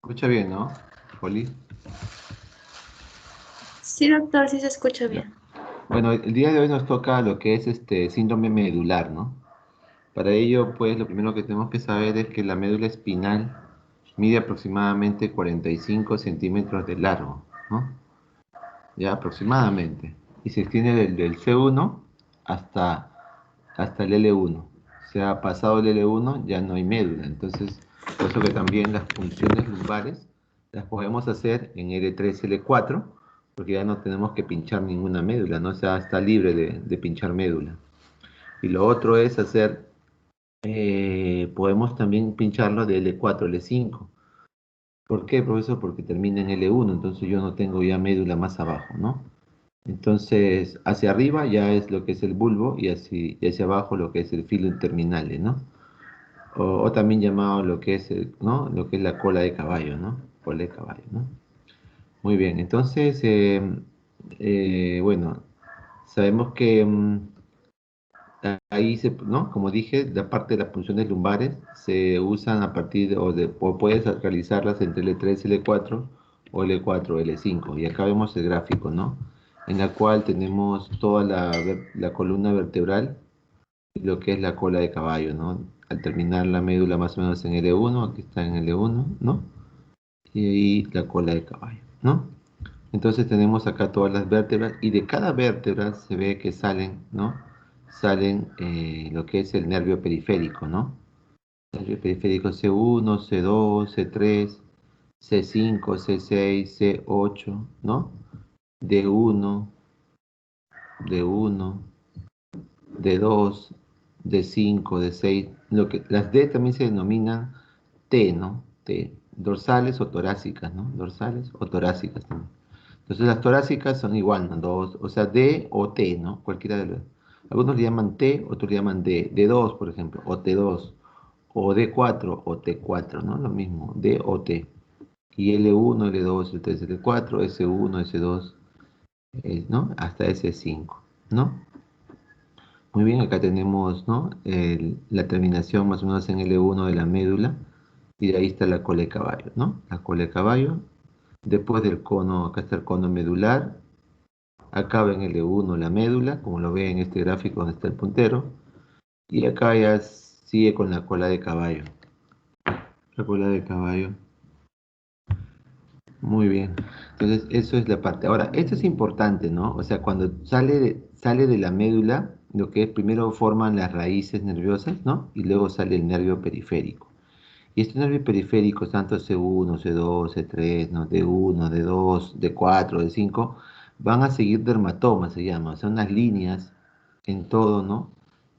Escucha bien, ¿no, Poli? Sí, doctor, sí se escucha Ya. bien. Bueno, el día de hoy nos toca lo que es este síndrome medular, ¿no? Para ello, pues, lo primero que tenemos que saber es que la médula espinal mide aproximadamente 45 centímetros de largo, ¿no? Ya aproximadamente. Y se extiende del C1 hasta, hasta el L1. Se ha pasado el L1, ya no hay médula. Entonces, por eso que también las punciones lumbares las podemos hacer en L3, L4, porque ya no tenemos que pinchar ninguna médula, ¿no? O sea, está libre de pinchar médula. Y lo otro es hacer, podemos también pincharlo de L4, L5. ¿Por qué, profesor? Porque termina en L1, entonces yo no tengo ya médula más abajo, ¿no? Entonces, hacia arriba ya es lo que es el bulbo y hacia abajo lo que es el filo terminal, ¿no? O también llamado lo que es, ¿no? Lo que es la cola de caballo, ¿no? Cola de caballo, ¿no? Muy bien, entonces, bueno, sabemos que ahí, ¿no? Como dije, la parte de las funciones lumbares se usan a partir o puedes realizarlas entre L3, L4 o L4, L5. Y acá vemos el gráfico, ¿no? En la cual tenemos toda la columna vertebral y lo que es la cola de caballo, ¿no? Al terminar la médula más o menos en L1, aquí está en L1, ¿no? Y ahí la cola de caballo, ¿no? Entonces tenemos acá todas las vértebras y de cada vértebra se ve que salen, ¿no? Salen lo que es el nervio periférico, ¿no? Nervio periférico C1, C2, C3, C5, C6, C8, ¿no? D1, D1, D2, D5, D6. Las D también se denominan T, ¿no? T, dorsales o torácicas, ¿no? Dorsales o torácicas también. Entonces las torácicas son igual, ¿no? Dos, o sea, D o T, ¿no? Cualquiera de los. Algunos le llaman T, otros le llaman D. D2, por ejemplo, o T2, o D4 o T4, ¿no? Lo mismo, D o T. Y L1, L2, L3, L4, S1, S2, ¿no? Hasta S5, ¿no? Muy bien, acá tenemos, ¿no? La terminación más o menos en L1 de la médula y de ahí está la cola de caballo, ¿no? La cola de caballo. Después del cono, acá está el cono medular. Acaba en L1 la médula, como lo ve en este gráfico donde está el puntero. Y acá ya sigue con la cola de caballo. La cola de caballo. Muy bien. Entonces, eso es la parte. Ahora, esto es importante, ¿no? O sea, cuando sale de la médula, lo que es primero forman las raíces nerviosas, ¿no? Y luego sale el nervio periférico. Y estos nervios periféricos, tanto C1, C2, C3, ¿no? D1, D2, D4, D5, van a seguir dermatomas, se llama. Son unas líneas en todo, ¿no?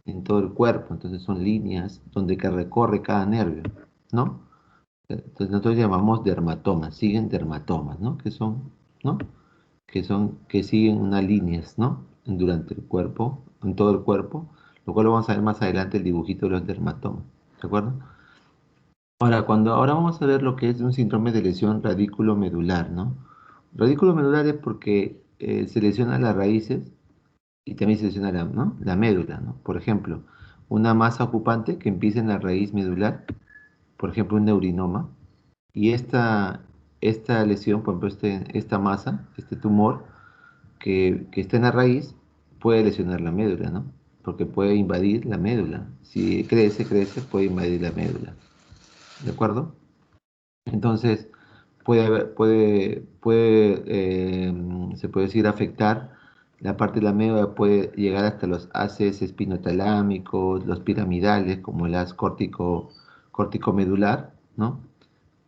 En todo el cuerpo. Entonces son líneas donde que recorre cada nervio, ¿no? Entonces nosotros llamamos dermatomas, siguen dermatomas, ¿no? ¿No? Que siguen unas líneas, ¿no? Durante el cuerpo, en todo el cuerpo, lo cual lo vamos a ver más adelante el dibujito de los dermatomas, ¿de acuerdo? Ahora vamos a ver lo que es un síndrome de lesión radículo medular, ¿no? Radículo medular es porque se lesiona las raíces y también se lesiona ¿no? La médula, ¿no? Por ejemplo, una masa ocupante que empieza en la raíz medular, por ejemplo, un neurinoma, y esta lesión, por ejemplo, esta masa, este tumor que está en la raíz, puede lesionar la médula, ¿no? Porque puede invadir la médula. Si crece, puede invadir la médula. ¿De acuerdo? Entonces, se puede decir afectar la parte de la médula, puede llegar hasta los haces espinotalámicos, los piramidales, como el haz córtico-medular, ¿no?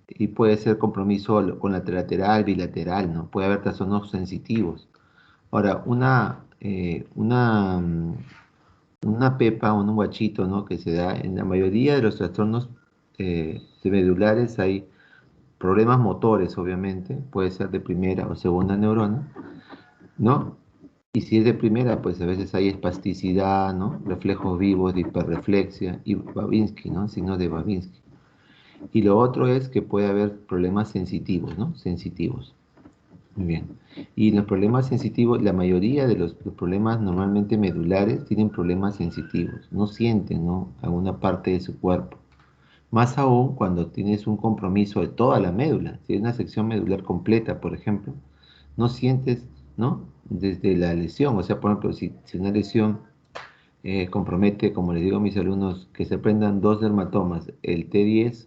Y puede ser compromiso con lateral, bilateral, ¿no? Puede haber trastornos sensitivos. Ahora, una pepa o un guachito, ¿no? Que se da en la mayoría de los trastornos medulares hay problemas motores, obviamente, puede ser de primera o segunda neurona, ¿no? Y si es de primera, pues a veces hay espasticidad, ¿no? Reflejos vivos de hiperreflexia y Babinski, ¿no? Signos de Babinski. Y lo otro es que puede haber problemas sensitivos, ¿no? Sensitivos. Muy bien. Y los problemas sensitivos, la mayoría de los problemas normalmente medulares tienen problemas sensitivos. No sienten, ¿no? Alguna parte de su cuerpo. Más aún cuando tienes un compromiso de toda la médula. Si es una sección medular completa, por ejemplo, no sientes, ¿no? Desde la lesión, o sea, por ejemplo, si una lesión compromete, como les digo a mis alumnos, que se prendan dos dermatomas, el T10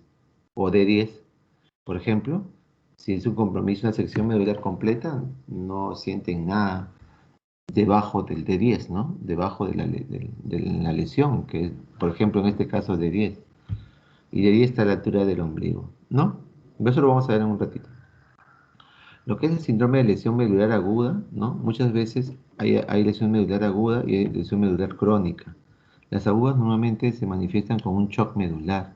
o D10, por ejemplo, si es un compromiso, una sección medular completa, no sienten nada debajo del D10, ¿no? Debajo de la lesión, que es, por ejemplo, en este caso D10. Y D10 está a la altura del ombligo, ¿no? Eso lo vamos a ver en un ratito. Lo que es el síndrome de lesión medular aguda, ¿no? Muchas veces hay lesión medular aguda y hay lesión medular crónica. Las agudas normalmente se manifiestan con un shock medular,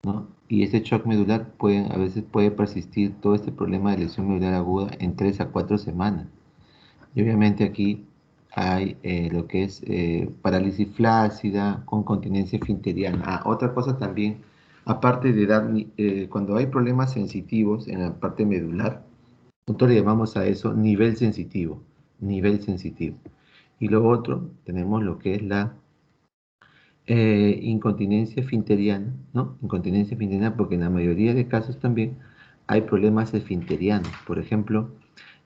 ¿no? Y ese shock medular a veces puede persistir todo este problema de lesión medular aguda en 3 a 4 semanas. Y obviamente aquí hay lo que es parálisis flácida con continencia esfinteriana. Otra cosa también, aparte de dar, cuando hay problemas sensitivos en la parte medular, nosotros le llamamos a eso nivel sensitivo, nivel sensitivo. Y lo otro, tenemos lo que es la incontinencia esfinteriana, ¿no? Incontinencia esfinteriana porque en la mayoría de casos también hay problemas esfinterianos. Por ejemplo,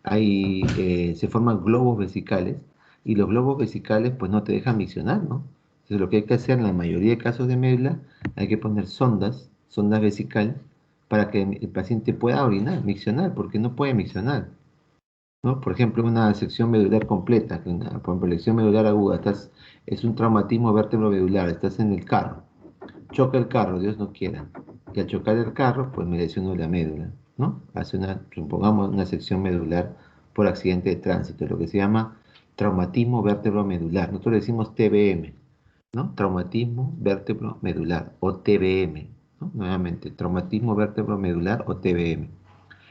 se forman globos vesicales y los globos vesicales pues no te dejan miccionar, ¿no? Entonces lo que hay que hacer en la mayoría de casos de médula, hay que poner sondas vesicales para que el paciente pueda orinar, miccionar, porque no puede miccionar, ¿no? Por ejemplo, una sección medular completa, por ejemplo, lesión medular aguda, es un traumatismo vértebro-medular, estás en el carro, choca el carro, Dios no quiera, y al chocar el carro, pues me lesionó la médula, ¿no? Supongamos una sección medular por accidente de tránsito, lo que se llama traumatismo vértebro-medular. Nosotros le decimos TBM, ¿no? Traumatismo vértebro-medular, o TBM, ¿no? Nuevamente, traumatismo vértebro-medular o TBM.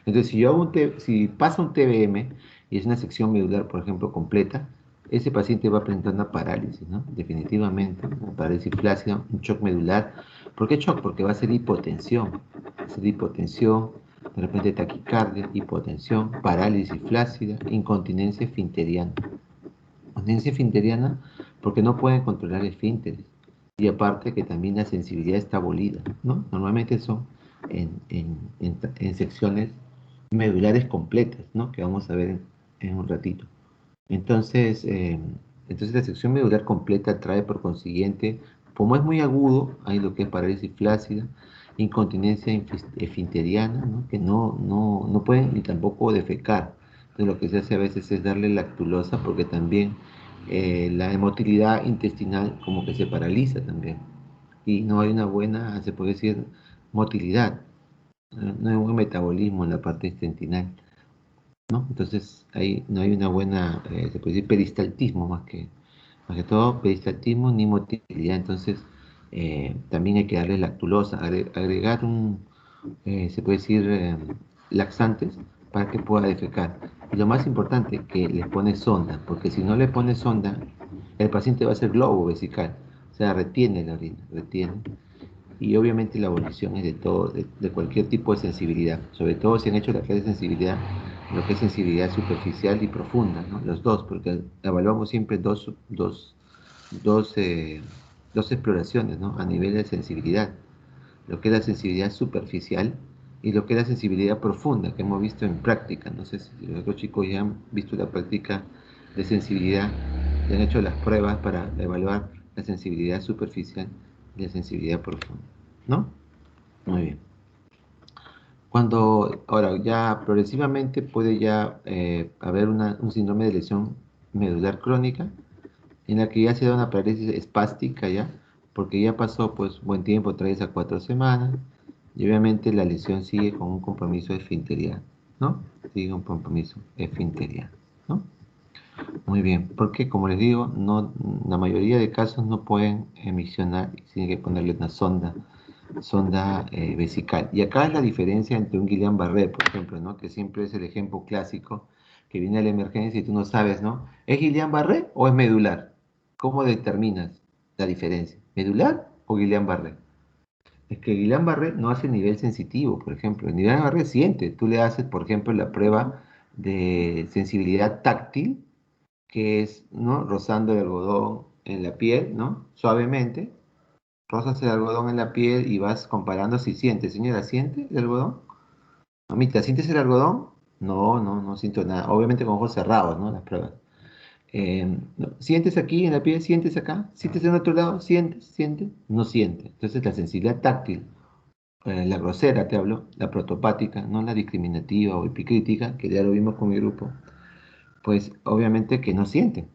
Entonces, si pasa un TBM y es una sección medular, por ejemplo, completa, ese paciente va a presentar una parálisis, ¿no? Definitivamente, una parálisis flácida, un shock medular. ¿Por qué shock? Porque va a ser hipotensión. Va a ser hipotensión, de repente taquicardia, hipotensión, parálisis flácida, incontinencia esfinteriana. Incontinencia esfinteriana porque no pueden controlar esfínteres. Y aparte que también la sensibilidad está abolida, ¿no? Normalmente son en secciones medulares completas, ¿no? Que vamos a ver en un ratito. Entonces, entonces la sección medular completa trae por consiguiente, como es muy agudo, hay lo que es parálisis flácida, incontinencia esfinteriana, ¿no? Que no pueden ni tampoco defecar. Entonces lo que se hace a veces es darle lactulosa porque también la motilidad intestinal como que se paraliza también. Y no hay una buena, se puede decir, motilidad, no hay un buen metabolismo en la parte intestinal, ¿no? Entonces ahí no hay una buena, se puede decir peristaltismo más que todo peristaltismo ni motilidad. Entonces también hay que darle lactulosa, agregar se puede decir laxantes para que pueda defecar. Y lo más importante, que les pone sonda, porque si no le pone sonda, el paciente va a hacer globo vesical, o sea, retiene la orina, retiene. Y obviamente la abolición es de todo, de cualquier tipo de sensibilidad, sobre todo si han hecho la clase de sensibilidad, lo que es sensibilidad superficial y profunda, ¿no? Los dos, porque evaluamos siempre dos, eh, dos exploraciones, ¿no? A nivel de sensibilidad, lo que es la sensibilidad superficial y lo que es la sensibilidad profunda, que hemos visto en práctica. No sé si los otros chicos ya han visto la práctica de sensibilidad, y han hecho las pruebas para evaluar la sensibilidad superficial y la sensibilidad profunda, ¿no? Muy bien. Ahora ya progresivamente puede ya haber un síndrome de lesión medular crónica en la que ya se da una parálisis espástica ya, porque ya pasó pues buen tiempo, 3 a 4 semanas, y obviamente la lesión sigue con un compromiso esfinteriano, ¿no? Sigue un compromiso esfinteriano, ¿no? Muy bien, porque como les digo, no, la mayoría de casos no pueden emisionar y tienen que ponerle una sonda vesical. Y acá es la diferencia entre un Guillain-Barré, por ejemplo, ¿no? Que siempre es el ejemplo clásico, que viene a la emergencia y tú no sabes, ¿no? ¿Es Guillain-Barré o es medular? ¿Cómo determinas la diferencia? ¿Medular o Guillain-Barré? Es que Guillain-Barré no hace nivel sensitivo, por ejemplo. El Guillain-Barré siente. Tú le haces, por ejemplo, la prueba de sensibilidad táctil, que es, ¿no? Rozando el algodón en la piel, ¿no? Suavemente, rozas el algodón en la piel y vas comparando si sientes. Señora, ¿siente el algodón? Mamita, ¿sientes el algodón? No, no, no siento nada. Obviamente con ojos cerrados, ¿no? Las pruebas. No. ¿Sientes aquí en la piel? ¿Sientes acá? ¿Sientes en otro lado? ¿Sientes? ¿Sientes? No siente. Entonces la sensibilidad táctil, la grosera te hablo, la protopática, no la discriminativa o epicrítica, que ya lo vimos con mi grupo, pues obviamente que no siente.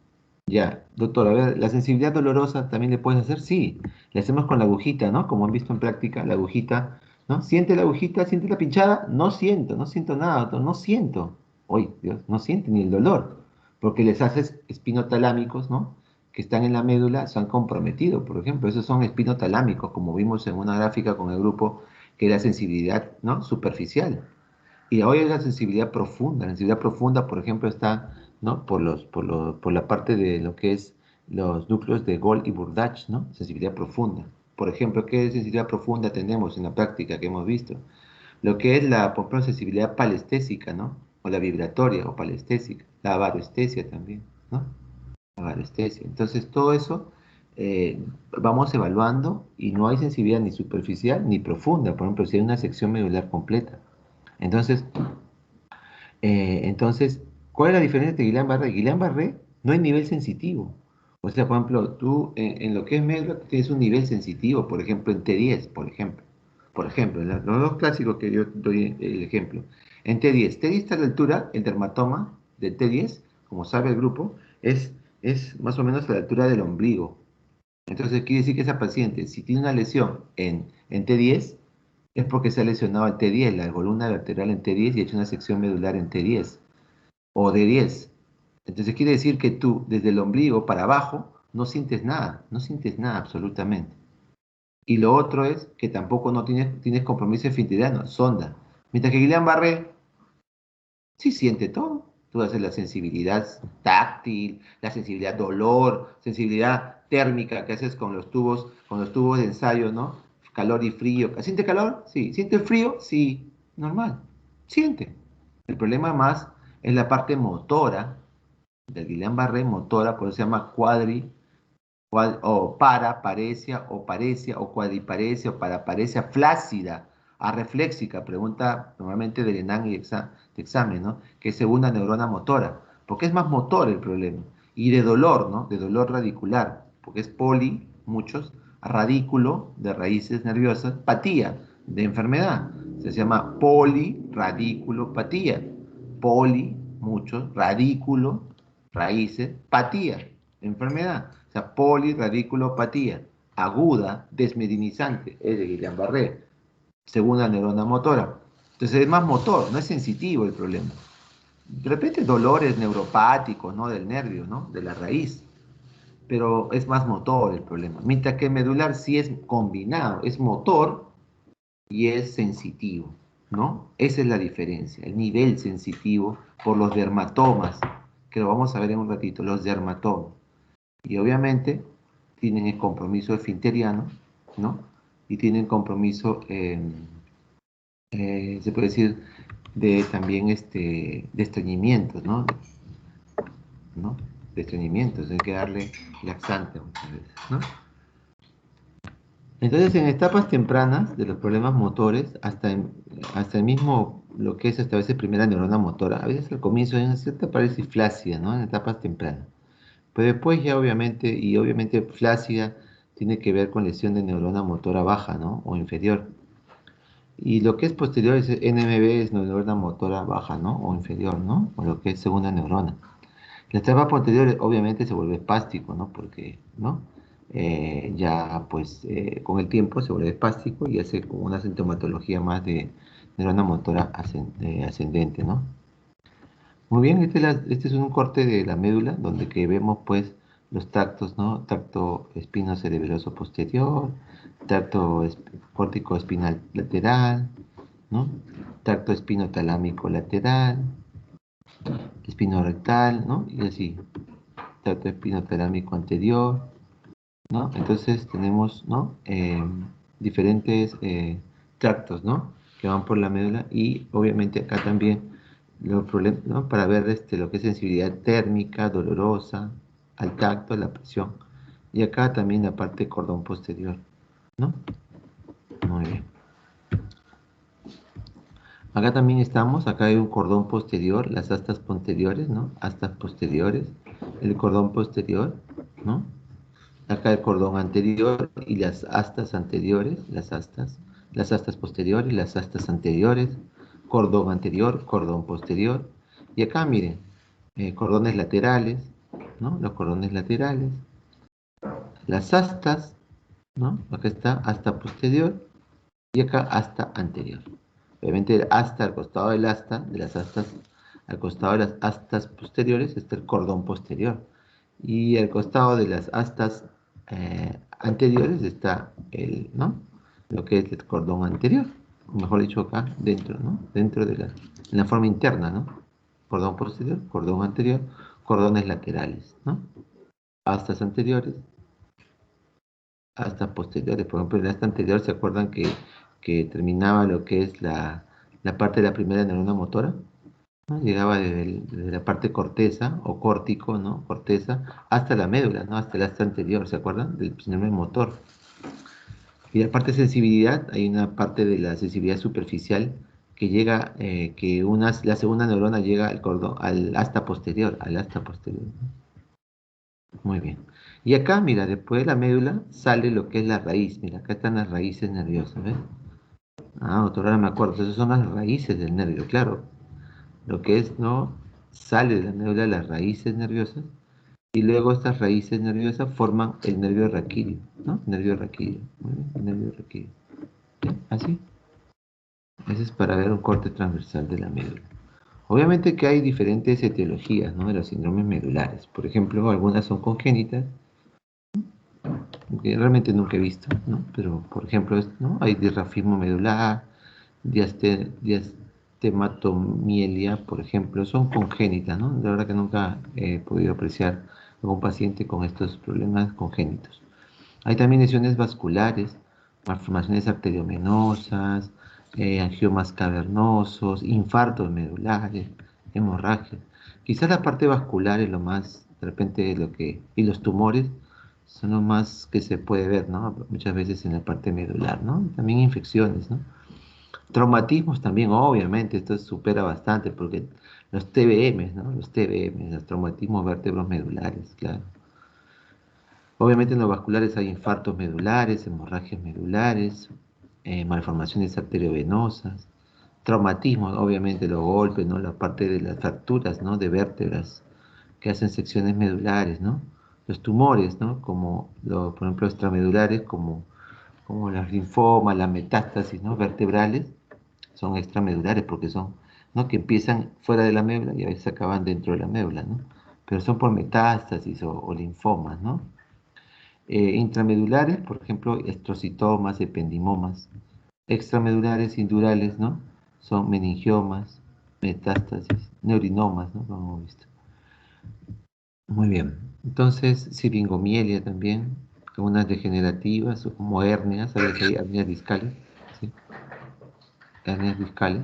Ya, doctor, a ver, ¿la sensibilidad dolorosa también le puedes hacer? Sí, le hacemos con la agujita, ¿no? Como han visto en práctica, la agujita, ¿no? ¿Siente la agujita? ¿Siente la pinchada? No siento, no siento nada, doctor, no siento. Uy, Dios, no siente ni el dolor, porque les haces espinotalámicos, ¿no? Que están en la médula, se han comprometido, por ejemplo, esos son espinotalámicos, como vimos en una gráfica con el grupo, que era sensibilidad, ¿no? Superficial. Y hoy es la sensibilidad profunda. La sensibilidad profunda, por ejemplo, está, ¿no? Por la parte de lo que es los núcleos de Gold y Burdach, ¿no? Sensibilidad profunda. Por ejemplo, ¿qué sensibilidad profunda tenemos en la práctica que hemos visto? Lo que es la, por ejemplo, sensibilidad palestésica, ¿no? O la vibratoria o palestésica. La varestesia también, ¿no? La varestesia. Entonces, todo eso vamos evaluando y no hay sensibilidad ni superficial ni profunda. Por ejemplo, si hay una sección medular completa. Entonces, entonces, ¿cuál es la diferencia entre Guillain-Barré? Guillain-Barré no es nivel sensitivo. O sea, por ejemplo, tú en lo que es médula tienes un nivel sensitivo, por ejemplo, en T10, por ejemplo. Por ejemplo, los dos clásicos que yo doy el ejemplo. En T10, T10 está a la altura, el dermatoma de T10, como sabe el grupo, es más o menos a la altura del ombligo. Entonces, quiere decir que esa paciente, si tiene una lesión en T10, es porque se ha lesionado el T10, la columna vertebral en T10 y ha hecho una sección medular en T10 o D10. Entonces quiere decir que tú, desde el ombligo para abajo, no sientes nada, no sientes nada absolutamente. Y lo otro es que tampoco no tienes compromiso esfinteriano, sonda. Mientras que Guillain-Barré sí siente todo. Tú haces la sensibilidad táctil, la sensibilidad dolor, sensibilidad térmica que haces con los tubos de ensayo, ¿no? Calor y frío. ¿Siente calor? Sí. ¿Siente frío? Sí. Normal. Siente. El problema más es la parte motora del Guillain-Barré, motora, por eso se llama o paraparesia, o paresia, o cuadriparesia, o paraparesia flácida, arrefléxica, pregunta normalmente del ENAN y de examen, ¿no? Que es segunda neurona motora, porque es más motor el problema. Y de dolor, ¿no? De dolor radicular, porque es poli, muchos, radículo, de raíces nerviosas, patía, de enfermedad. Se llama poliradiculopatía. Poli, muchos, radículo, raíces, patía, enfermedad. O sea, poliradiculopatía aguda, desmedinizante, es de Guillain-Barré, segunda neurona motora. Entonces es más motor, no es sensitivo el problema. De repente dolores neuropáticos, ¿no? Del nervio, ¿no? De la raíz. Pero es más motor el problema. Mientras que el medular sí es combinado, es motor y es sensitivo, ¿no? Esa es la diferencia, el nivel sensitivo por los dermatomas, que lo vamos a ver en un ratito, los dermatomas. Y obviamente tienen el compromiso esfinteriano, ¿no? Y tienen compromiso, se puede decir, de también de estreñimientos, ¿no? ¿No? De estreñimientos, hay que darle laxante muchas veces, ¿no? Entonces, en etapas tempranas de los problemas motores, hasta el mismo, lo que es hasta a veces primera neurona motora, a veces al comienzo hay una cierta parálisis flácida, ¿no? En etapas tempranas. Pero después ya obviamente, y obviamente flácida tiene que ver con lesión de neurona motora baja, ¿no? O inferior. Y lo que es posterior es NMB, es neurona motora baja, ¿no? O inferior, ¿no? O lo que es segunda neurona. La etapa posterior obviamente se vuelve espástico, ¿no? Porque, ¿no? Ya pues con el tiempo se vuelve espástico y hace como una sintomatología más de neurona motora ascendente, ¿no? Muy bien, este es un corte de la médula donde que vemos pues los tractos, ¿no? Tracto espinocerebroso posterior, tracto córtico espinal lateral, ¿no? Tracto espinotalámico lateral, espino rectal, ¿no? Y así, tracto espinotalámico anterior, ¿no? Entonces tenemos, ¿no? Diferentes tractos, ¿no? Que van por la médula y obviamente acá también los problemas, ¿no? Para ver lo que es sensibilidad térmica, dolorosa, al tacto, la presión. Y acá también la parte cordón posterior. ¿no? Muy bien. Acá también estamos, acá hay un cordón posterior, las astas posteriores, ¿no? Astas posteriores, el cordón posterior, ¿no? Acá el cordón anterior y las astas anteriores, las astas posteriores, las astas anteriores, cordón anterior, cordón posterior. Y acá miren, cordones laterales, ¿no? Los cordones laterales, las astas, ¿no? Acá está asta posterior y acá asta anterior. Obviamente el asta al costado del asta, de las astas, al costado de las astas posteriores está el cordón posterior. Y al costado de las astas anteriores está el, ¿no? Lo que es el cordón anterior, o mejor dicho acá, dentro, ¿no? Dentro de en la forma interna, ¿no? Cordón posterior, cordón anterior, cordones laterales, ¿no? Astas anteriores, astas posteriores. Por ejemplo, en la asta anterior, ¿se acuerdan que terminaba lo que es la parte de la primera neurona motora? ¿No? Llegaba desde la parte corteza o córtico, ¿no? Corteza, hasta la médula, ¿no? Hasta el asta anterior, ¿se acuerdan? Del sistema motor. Y la parte de sensibilidad, hay una parte de la sensibilidad superficial que llega, la segunda neurona llega al cordón, al asta posterior. Muy bien. Y acá, mira, después de la médula sale lo que es la raíz. Mira, acá están las raíces nerviosas, ¿ves? Ah, doctor, ahora me acuerdo. Esas son las raíces del nervio, claro. Lo que es, ¿no? Sale de la médula las raíces nerviosas y luego estas raíces nerviosas forman el nervio raquídeo, ¿no? Nervio raquídeo. Muy bien, nervio raquídeo. ¿Sí? Así. Ese es para ver un corte transversal de la médula. Obviamente que hay diferentes etiologías, ¿no? De los síndromes medulares. Por ejemplo, algunas son congénitas, que realmente nunca he visto, ¿no? Pero, por ejemplo, ¿no? Hay disrafismo medular, diastematomielia, por ejemplo, son congénitas, ¿no? De verdad que nunca he podido apreciar algún paciente con estos problemas congénitos. Hay también lesiones vasculares, malformaciones arteriovenosas, angiomas cavernosos, infartos medulares, hemorragias. Quizás la parte vascular es lo más, de repente, y los tumores son lo más que se puede ver, ¿no? Muchas veces en la parte medular, ¿no? También infecciones, ¿no? Traumatismos también, obviamente, esto supera bastante porque los TBM, ¿no? Los TBM, los traumatismos vértebros medulares, claro. Obviamente en los vasculares hay infartos medulares, hemorragias medulares, malformaciones arteriovenosas, traumatismos, obviamente los golpes, ¿no? La parte de las fracturas, ¿no? De vértebras que hacen secciones medulares, ¿no? Los tumores, ¿no? Por ejemplo, extramedulares, como las linfomas, las metástasis, ¿no? Vertebrales, son extramedulares porque son, ¿no? Que empiezan fuera de la médula y a veces acaban dentro de la médula, ¿no? Pero son por metástasis o linfomas, ¿no? Intramedulares, por ejemplo, estrocitomas, ependimomas. Extramedulares, indurales, ¿no? Son meningiomas, metástasis, neurinomas, ¿no? Como hemos visto. Muy bien. Entonces, siringomielia también, algunas degenerativas, o como hernias, ¿sabes? Hay hernias discales, ¿sí? Hernias discales.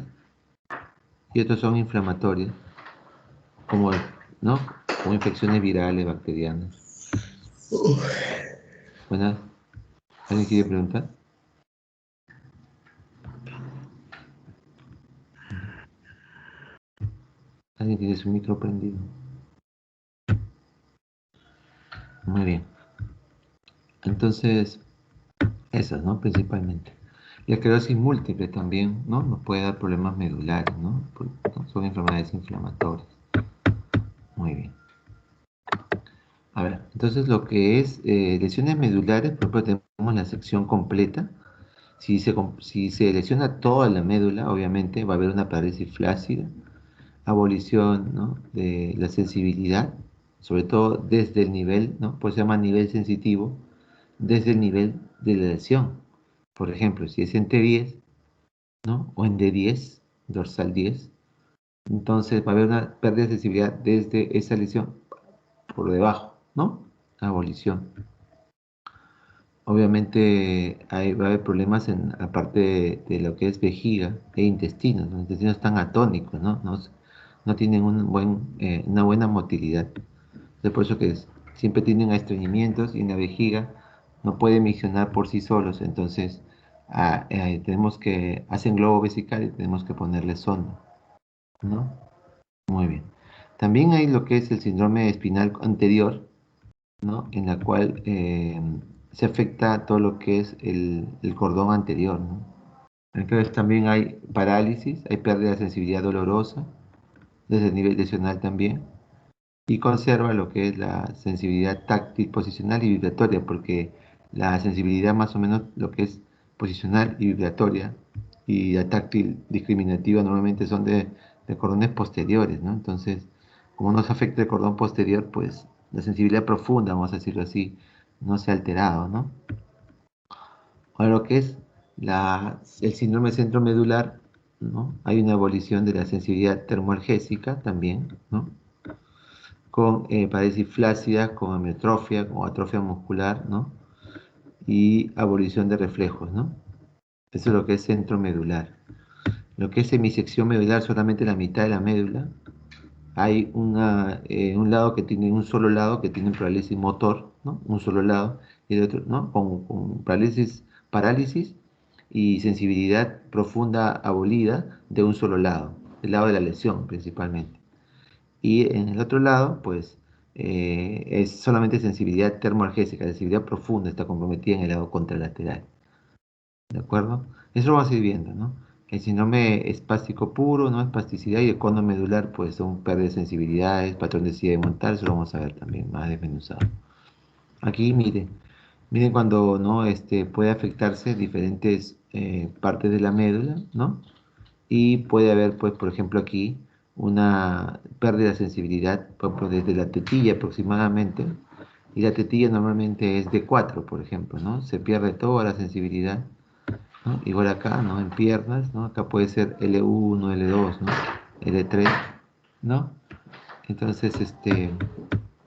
Y otros son inflamatorias, como, ¿no? Como infecciones virales, bacterianas. Buenas. ¿Alguien quiere preguntar? ¿Alguien tiene su micro prendido? Muy bien. Entonces, esas, ¿no? Principalmente. La esclerosis múltiple también, ¿no? Nos puede dar problemas medulares, ¿no? ¿No? Son enfermedades inflamatorias. Muy bien. A ver, entonces lo que es lesiones medulares, por ejemplo, tenemos la sección completa. Si se lesiona toda la médula, obviamente va a haber una parálisis flácida, abolición, ¿no? De la sensibilidad, sobre todo desde el nivel, ¿no? Pues se llama nivel sensitivo, desde el nivel de la lesión. Por ejemplo, si es en T10, ¿no? O en D10, dorsal 10, entonces va a haber una pérdida de sensibilidad desde esa lesión por debajo, ¿no? Abolición. Obviamente va a haber problemas en la parte de lo que es vejiga e intestinos. Los intestinos están atónicos, ¿no? No tienen una buena motilidad. Es por eso que siempre tienen estreñimientos y en la vejiga no pueden miccionar por sí solos, entonces tenemos que, hacen globo vesical y tenemos que ponerle sonda, ¿no? Muy bien. También hay lo que es el síndrome espinal anterior, ¿no? En la cual se afecta todo lo que es el cordón anterior, ¿no? Entonces también hay parálisis, hay pérdida de sensibilidad dolorosa, desde el nivel lesional también, y conserva lo que es la sensibilidad táctil, posicional y vibratoria, porque la sensibilidad más o menos lo que es posicional y vibratoria, y la táctil discriminativa normalmente son de cordones posteriores, ¿no? Entonces, como no se afecta el cordón posterior, pues la sensibilidad profunda, vamos a decirlo así, no se ha alterado, ¿no? Ahora lo que es el síndrome centromedular, ¿no? Hay una abolición de la sensibilidad termoalgésica también, ¿no? Con parálisis flácida, con amiotrofia o atrofia muscular, ¿no? Y abolición de reflejos, ¿no? Eso es lo que es centromedular. Lo que es hemisección medular, solamente la mitad de la médula. Hay un lado que tiene un solo lado que tiene parálisis motor, ¿no? Un solo lado, y el otro, ¿no? Con parálisis y sensibilidad profunda abolida de un solo lado, el lado de la lesión principalmente. Y en el otro lado, pues, es solamente sensibilidad termoalgésica, sensibilidad profunda está comprometida en el lado contralateral. ¿De acuerdo? Eso lo vamos a ir viendo, ¿no? El síndrome espástico puro, ¿no? Espasticidad y el cono medular, pues son pérdida de sensibilidades, patrón de silla de montar, eso lo vamos a ver también más desmenuzado. Aquí, miren cuando, ¿no? Puede afectarse diferentes partes de la médula, ¿no? Y puede haber, pues, por ejemplo, aquí una pérdida de sensibilidad, por ejemplo, desde la tetilla aproximadamente, y la tetilla normalmente es de 4, por ejemplo, ¿no? Se pierde toda la sensibilidad, ¿no? Igual acá, ¿no? En piernas, ¿no? Acá puede ser L1, L2, ¿no? L3, ¿no? Entonces,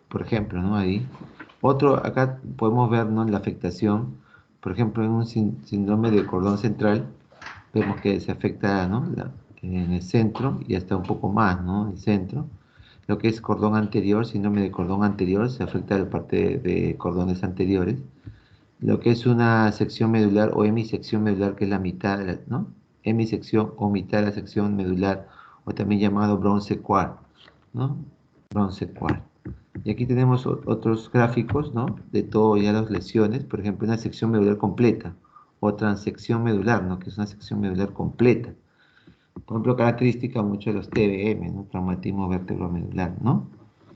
por ejemplo, ¿no? Ahí. Otro, acá podemos ver, ¿no? La afectación, por ejemplo, en un síndrome de cordón central, vemos que se afecta, ¿no? En el centro y hasta un poco más, ¿no? El centro. Lo que es cordón anterior, síndrome de cordón anterior, se afecta la parte de cordones anteriores. Lo que es una sección medular o hemisección medular, que es la mitad, ¿no? Hemisección o mitad de la sección medular, o también llamado bronce quad, ¿no? Bronce quad. Y aquí tenemos otros gráficos, ¿no? De todo ya las lesiones, por ejemplo, una sección medular completa, o transección medular, ¿no? Que es una sección medular completa. Por ejemplo, característica mucho de los TBM, ¿no? Traumatismo vertebromedular, ¿no?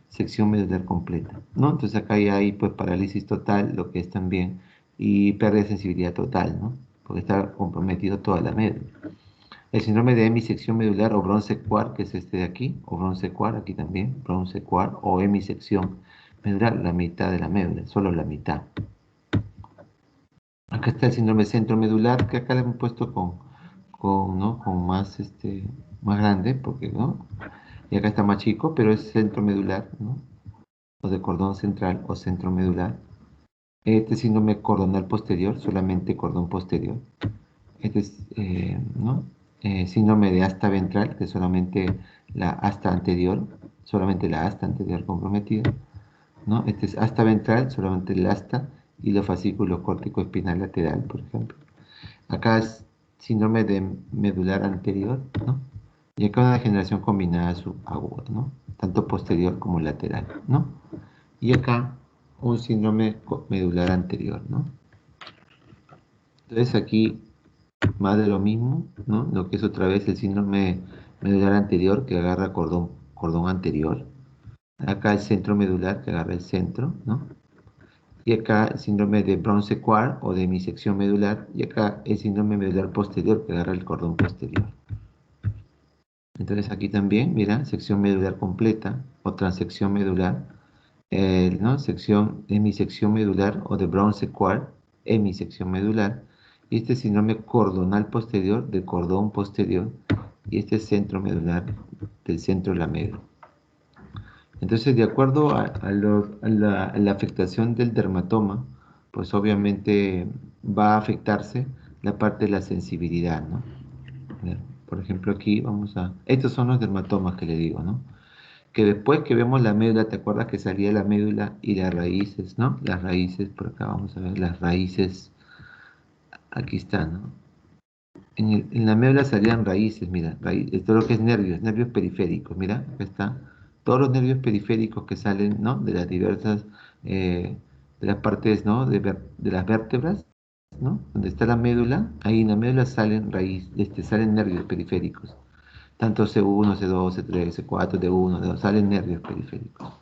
Sección medular completa, ¿no? Entonces acá ya hay pues parálisis total, lo que es también, y pérdida de sensibilidad total, ¿no? Porque está comprometido toda la médula. El síndrome de hemisección medular o bronce quad, que es este de aquí, o bronce quad, aquí también, bronce quad, o hemisección medular, la mitad de la médula, solo la mitad. Acá está el síndrome centromedular, que acá le hemos puesto ¿no? Con más, más grande, porque, ¿no? Y acá está más chico, pero es centromedular, ¿no? O de cordón central o centromedular. Este síndrome cordonal posterior, solamente cordón posterior. Este es, ¿no? Síndrome de asta ventral, que es solamente la asta anterior, solamente la asta anterior comprometida, ¿no? Este es asta ventral, solamente el asta y los fascículos córtico espinal lateral, por ejemplo. Acá es síndrome de medular anterior, ¿no? Y acá una degeneración combinada subaguda, ¿no? Tanto posterior como lateral, ¿no? Y acá un síndrome medular anterior, ¿no? Entonces aquí más de lo mismo, ¿no? Lo que es otra vez el síndrome medular anterior que agarra cordón anterior. Acá el centro medular que agarra el centro, ¿no? Y acá el síndrome de bronce quad o de hemisección medular. Y acá el síndrome medular posterior que agarra el cordón posterior. Entonces aquí también, mira, sección medular completa o transección medular, ¿no? Hemisección medular o de bronce quad, hemisección medular. Y este síndrome cordonal posterior del cordón posterior. Y este centro medular del centro de la médula. Entonces, de acuerdo a la afectación del dermatoma, pues obviamente va a afectarse la parte de la sensibilidad, ¿no? Por ejemplo, aquí vamos a... Estos son los dermatomas que le digo, ¿no? que después que vemos la médula, ¿te acuerdas que salía la médula y las raíces, ¿no? Las raíces, por acá vamos a ver las raíces, aquí están, ¿no? En la médula salían raíces, mira, todo lo que es nervios periféricos, mira, acá está. Todos los nervios periféricos que salen, ¿no? De las diversas, de las partes, ¿no? De las vértebras, ¿no? Donde está la médula, ahí en la médula salen salen nervios periféricos. Tanto C1, C2, C3, C4, D1, D2, salen nervios periféricos.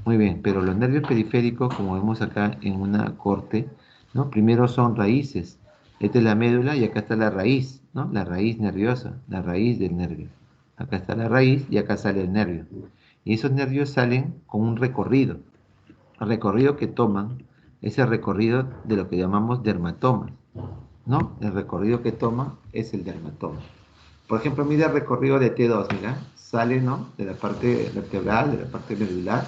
Muy bien, pero los nervios periféricos, como vemos acá en una corte, ¿no? Primero son raíces. Esta es la médula y acá está la raíz, ¿no? La raíz nerviosa, la raíz del nervio. Acá está la raíz y acá sale el nervio. Y esos nervios salen con un recorrido. El recorrido que toman es el recorrido de lo que llamamos dermatoma, ¿no? El recorrido que toman es el dermatoma. Por ejemplo, mira el recorrido de T2, mira, sale, ¿no? De la parte vertebral, de la parte medular,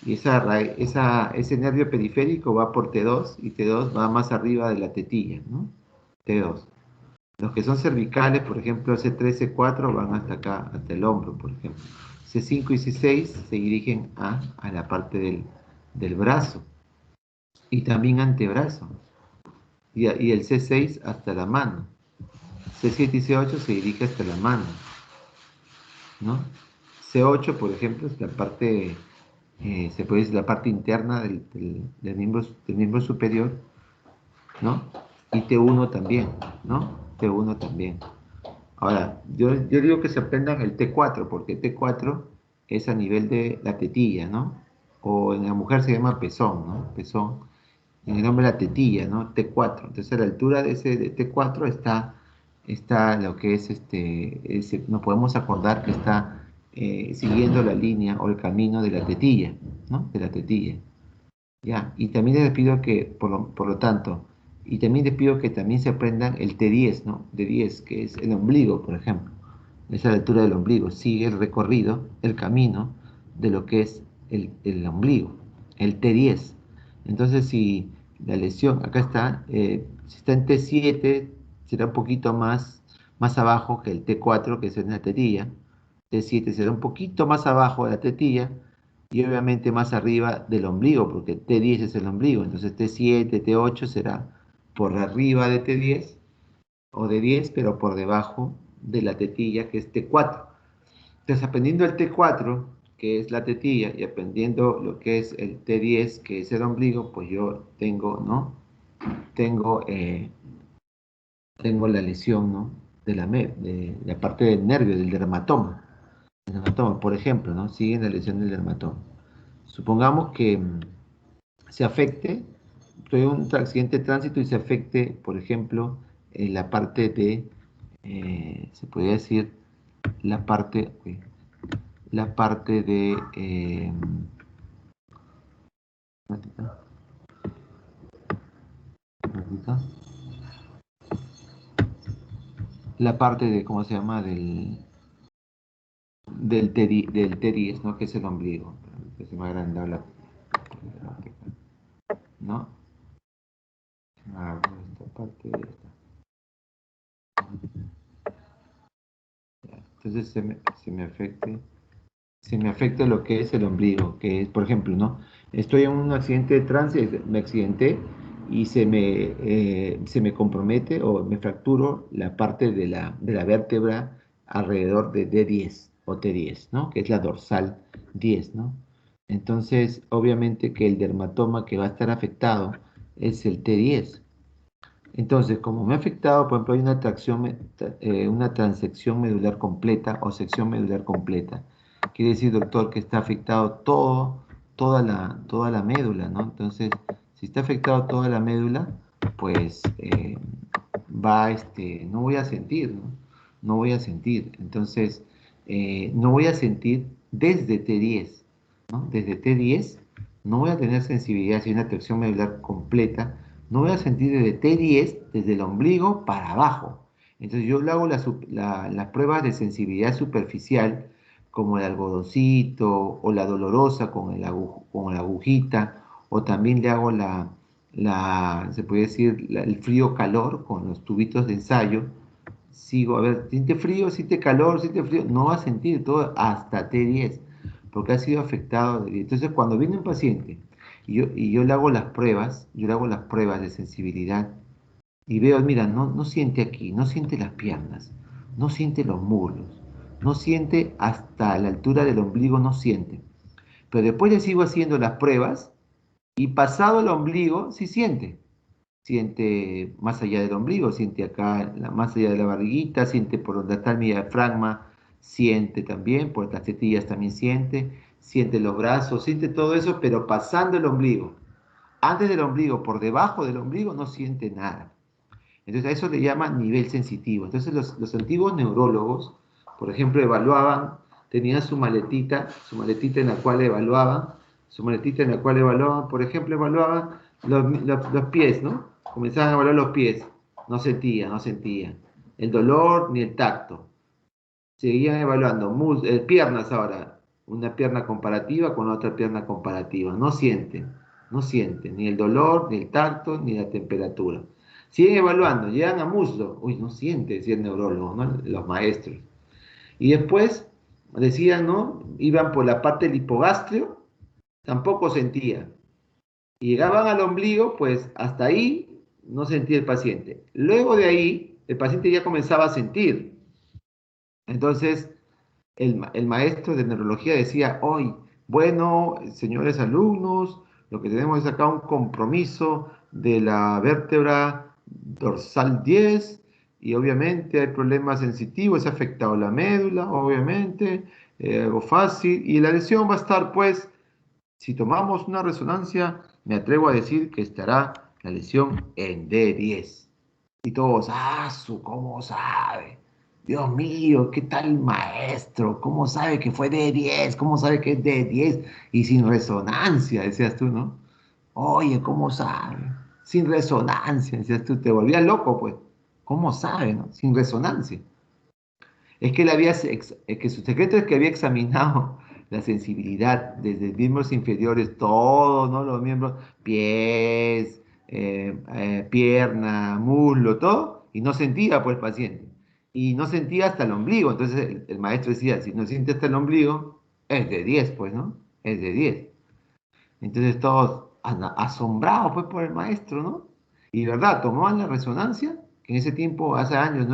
y ese nervio periférico va por T2 y T2 va más arriba de la tetilla, ¿no? T2. Los que son cervicales, por ejemplo, C3, C4 van hasta acá, hasta el hombro, por ejemplo. C5 y C6 se dirigen a la parte del brazo y también antebrazo. Y el C6 hasta la mano. C7 y C8 se dirige hasta la mano, ¿no? C8, por ejemplo, es la parte, se puede decir la parte interna del miembro superior, ¿no? Y T1 también, ¿no? T1 también. Ahora, yo digo que se aprendan el T4, porque T4 es a nivel de la tetilla, ¿no? O en la mujer se llama pezón, ¿no? Pezón. En el hombre la tetilla, ¿no? T4. Entonces a la altura de ese de T4 está lo que es nos podemos acordar que está siguiendo la línea o el camino de la tetilla, ¿no? De la tetilla. Ya, y también les pido que, por lo tanto, y también les pido que también se aprendan el T10, ¿no? D10, que es el ombligo, por ejemplo. Es a la altura del ombligo, sigue el recorrido, el camino de lo que es el ombligo, el T10. Entonces, si la lesión, acá está, si está en T7, será un poquito más abajo que el T4, que es en la tetilla. T7 será un poquito más abajo de la tetilla y obviamente más arriba del ombligo, porque T10 es el ombligo. Entonces T7, T8 será por arriba de T10 o de 10, pero por debajo de la tetilla, que es T4. Entonces, aprendiendo el T4, que es la tetilla, y aprendiendo lo que es el T10, que es el ombligo, pues yo tengo, ¿no? Tengo, tengo la lesión, ¿no? De la parte del nervio, del dermatoma. El dermatoma, por ejemplo, ¿no? Sigue la lesión del dermatoma. Supongamos que se afecte, tuve un accidente de tránsito y se afecte, por ejemplo, en la parte se podría decir, la parte, la parte de, la parte de, ¿cómo se llama? Del T10, ¿no? Que es el ombligo. Que se me ha agrandado ¿no? Esta parte de esta. Entonces se me afecta lo que es el ombligo, que es, por ejemplo, ¿no? Estoy en un accidente de tránsito, me accidenté y se me compromete o me fracturo la parte de la vértebra alrededor de D10 o T10, ¿no? Que es la dorsal 10, ¿no? Entonces, obviamente que el dermatoma que va a estar afectado es el T10. Entonces, como me ha afectado, por ejemplo, hay una transección medular completa o sección medular completa. Quiere decir, doctor, que está afectado toda la médula, ¿no? Entonces, si está afectado toda la médula, pues no voy a sentir, ¿no? No voy a sentir. Entonces, no voy a sentir desde T10, ¿no? Desde T10 no voy a tener sensibilidad si hay una tracción medular completa, no voy a sentir desde T10, desde el ombligo para abajo. Entonces yo le hago las pruebas de sensibilidad superficial, como el algodoncito o la dolorosa con la agujita, o también le hago se puede decir, el frío-calor con los tubitos de ensayo. Sigo, a ver, siente frío, siente calor, siente frío, no va a sentir todo hasta T10. porque ha sido afectado. Entonces, cuando viene un paciente y yo le hago las pruebas, yo le hago las pruebas de sensibilidad y veo, mira, no siente aquí, no siente las piernas, no siente los muslos, no siente hasta la altura del ombligo, no siente. Pero después le sigo haciendo las pruebas y pasado el ombligo, sí siente. Siente más allá del ombligo, siente acá, más allá de la barriguita, siente por donde está el diafragma, siente también, por las tetillas también siente los brazos, siente todo eso, pero pasando el ombligo. Antes del ombligo, por debajo del ombligo, no siente nada. Entonces a eso le llaman nivel sensitivo. Entonces los antiguos neurólogos, por ejemplo, evaluaban, tenían su maletita en la cual evaluaban, por ejemplo, evaluaban los pies, ¿no? Comenzaban a evaluar los pies, no sentía el dolor ni el tacto. Seguían evaluando piernas ahora, una pierna comparativa con otra pierna comparativa, no sienten ni el dolor, ni el tacto, ni la temperatura. Siguen evaluando, llegan a muslo, uy, no siente, decía el neurólogo, ¿no? Los maestros. Y después decían, ¿no? Iban por la parte del hipogastrio, tampoco sentía. Y llegaban al ombligo, pues hasta ahí no sentía el paciente. Luego de ahí, el paciente ya comenzaba a sentir. Entonces, el maestro de neurología decía, hoy, bueno, señores alumnos, lo que tenemos es acá un compromiso de la vértebra dorsal 10 y obviamente hay problemas sensitivos, se ha afectado la médula, obviamente, algo fácil, y la lesión va a estar, pues, si tomamos una resonancia, me atrevo a decir que estará la lesión en D10. Y todos, ¿cómo sabe? Dios mío, ¿qué tal maestro? ¿Cómo sabe que fue D10? ¿Cómo sabe que es D10? Y sin resonancia, decías tú, ¿no? Oye, ¿cómo sabe? Sin resonancia, decías tú, te volvías loco, pues. ¿Cómo sabe, no? Sin resonancia. Es que, que su secreto es que había examinado la sensibilidad desde miembros inferiores, todos, ¿no? Los miembros, pies, pierna, muslo, todo, y no sentía, pues, el paciente. Y no sentía hasta el ombligo. Entonces el maestro decía, si no siente hasta el ombligo, es de 10 pues, ¿no? Es de 10. Entonces todos asombrados, pues, por el maestro, ¿no? Y verdad, tomaban la resonancia, que en ese tiempo, hace años,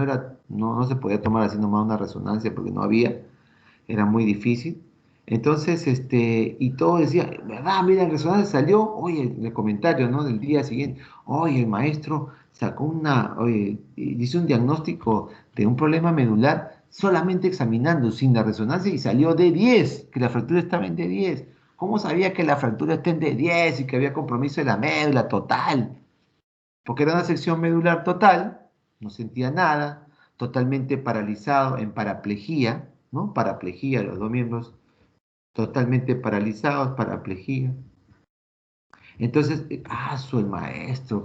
no se podía tomar así nomás una resonancia porque no había, era muy difícil. Entonces, y todo decía, ¿verdad? Mira, la resonancia salió, oye, en el comentario, ¿no? Del día siguiente, oye, el maestro sacó oye, hizo un diagnóstico de un problema medular solamente examinando sin la resonancia y salió de 10 que la fractura estaba en D10. ¿Cómo sabía que la fractura está en D10 y que había compromiso de la médula total? Porque era una sección medular total, no sentía nada, totalmente paralizado en paraplejía, ¿no? Paraplejía, los dos miembros totalmente paralizados, paraplejía. Entonces, el maestro,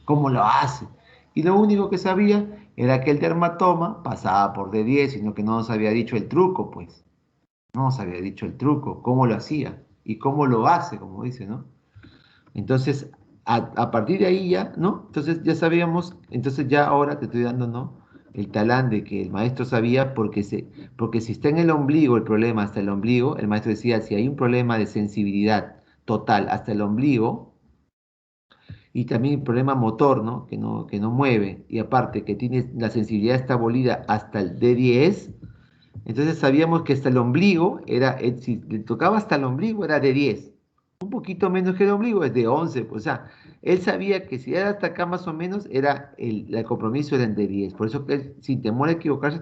¿cómo lo hace? Y lo único que sabía era que el dermatoma pasaba por D10, sino que no nos había dicho el truco, pues. No nos había dicho el truco, cómo lo hacía y cómo lo hace, como dice, ¿no? Entonces, a partir de ahí ya, ¿no? Entonces ya sabíamos, entonces ya ahora te estoy dando, ¿no? El talán de que el maestro sabía porque si está en el ombligo el problema hasta el ombligo, el maestro decía, si hay un problema de sensibilidad total hasta el ombligo y también el problema motor, ¿no? Que no mueve y aparte que tiene la sensibilidad está abolida hasta el D10, entonces sabíamos que hasta el ombligo si le tocaba hasta el ombligo era D10. Un poquito menos que el ombligo, es de 11. O sea, él sabía que si era hasta acá más o menos, el compromiso era en D10. Por eso que él, sin temor a equivocarse,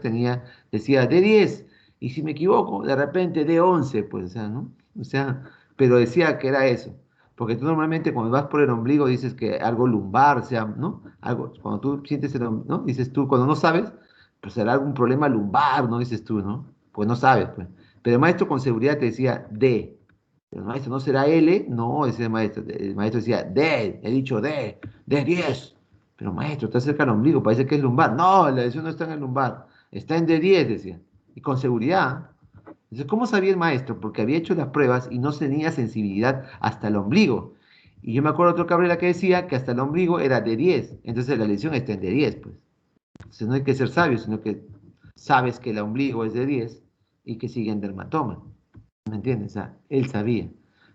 decía D10. Y si me equivoco, de repente D11, pues, o sea, ¿no? O sea, pero decía que era eso. Porque tú normalmente cuando vas por el ombligo dices que algo lumbar, o sea, ¿no? Algo, cuando tú sientes ¿no? Dices tú, cuando no sabes, pues será algún problema lumbar, ¿no? Dices tú, ¿no? Pues no sabes, pues. Pero el maestro con seguridad te decía D. El maestro, ¿no será L? No, ese el maestro decía D, he dicho D10. Pero maestro, está cerca del ombligo, parece que es lumbar. No, la lesión no está en el lumbar, está en D10, decía. Y con seguridad. Entonces, ¿cómo sabía el maestro? Porque había hecho las pruebas y no tenía sensibilidad hasta el ombligo. Y yo me acuerdo de otro Cabrera que decía que hasta el ombligo era D10. Entonces la lesión está en D10, pues. Entonces no hay que ser sabio, sino que sabes que el ombligo es D10 y que sigue en dermatoma. ¿Me entiendes? O sea, él sabía.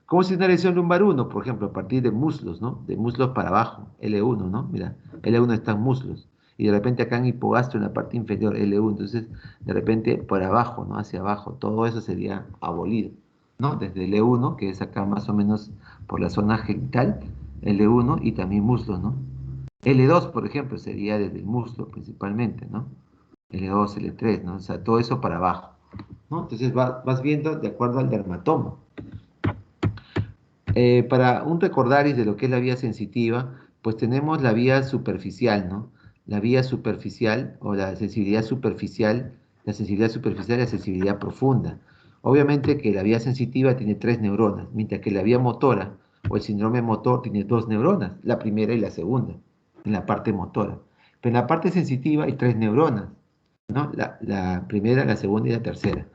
¿Cómo si una lesión lumbar 1, por ejemplo, a partir de muslos, ¿no? De muslos para abajo, L1, ¿no? Mira, L1 está en muslos. Y de repente acá en hipogastro, en la parte inferior, L1. Entonces, de repente, por abajo, ¿no? Hacia abajo. Todo eso sería abolido, ¿no? Desde L1, que es acá más o menos por la zona genital, L1 y también muslos, ¿no? L2, por ejemplo, sería desde el muslo principalmente, ¿no? L2, L3, ¿no? O sea, todo eso para abajo, ¿no? Entonces vas viendo de acuerdo al dermatoma. Para un recordaris de lo que es la vía sensitiva, pues tenemos la vía superficial, ¿no? La vía superficial o la sensibilidad superficial y la sensibilidad profunda. Obviamente que la vía sensitiva tiene 3 neuronas, mientras que la vía motora o el síndrome motor tiene 2 neuronas, la primera y la segunda, en la parte motora. Pero en la parte sensitiva hay 3 neuronas, ¿no? La primera, la segunda y la tercera.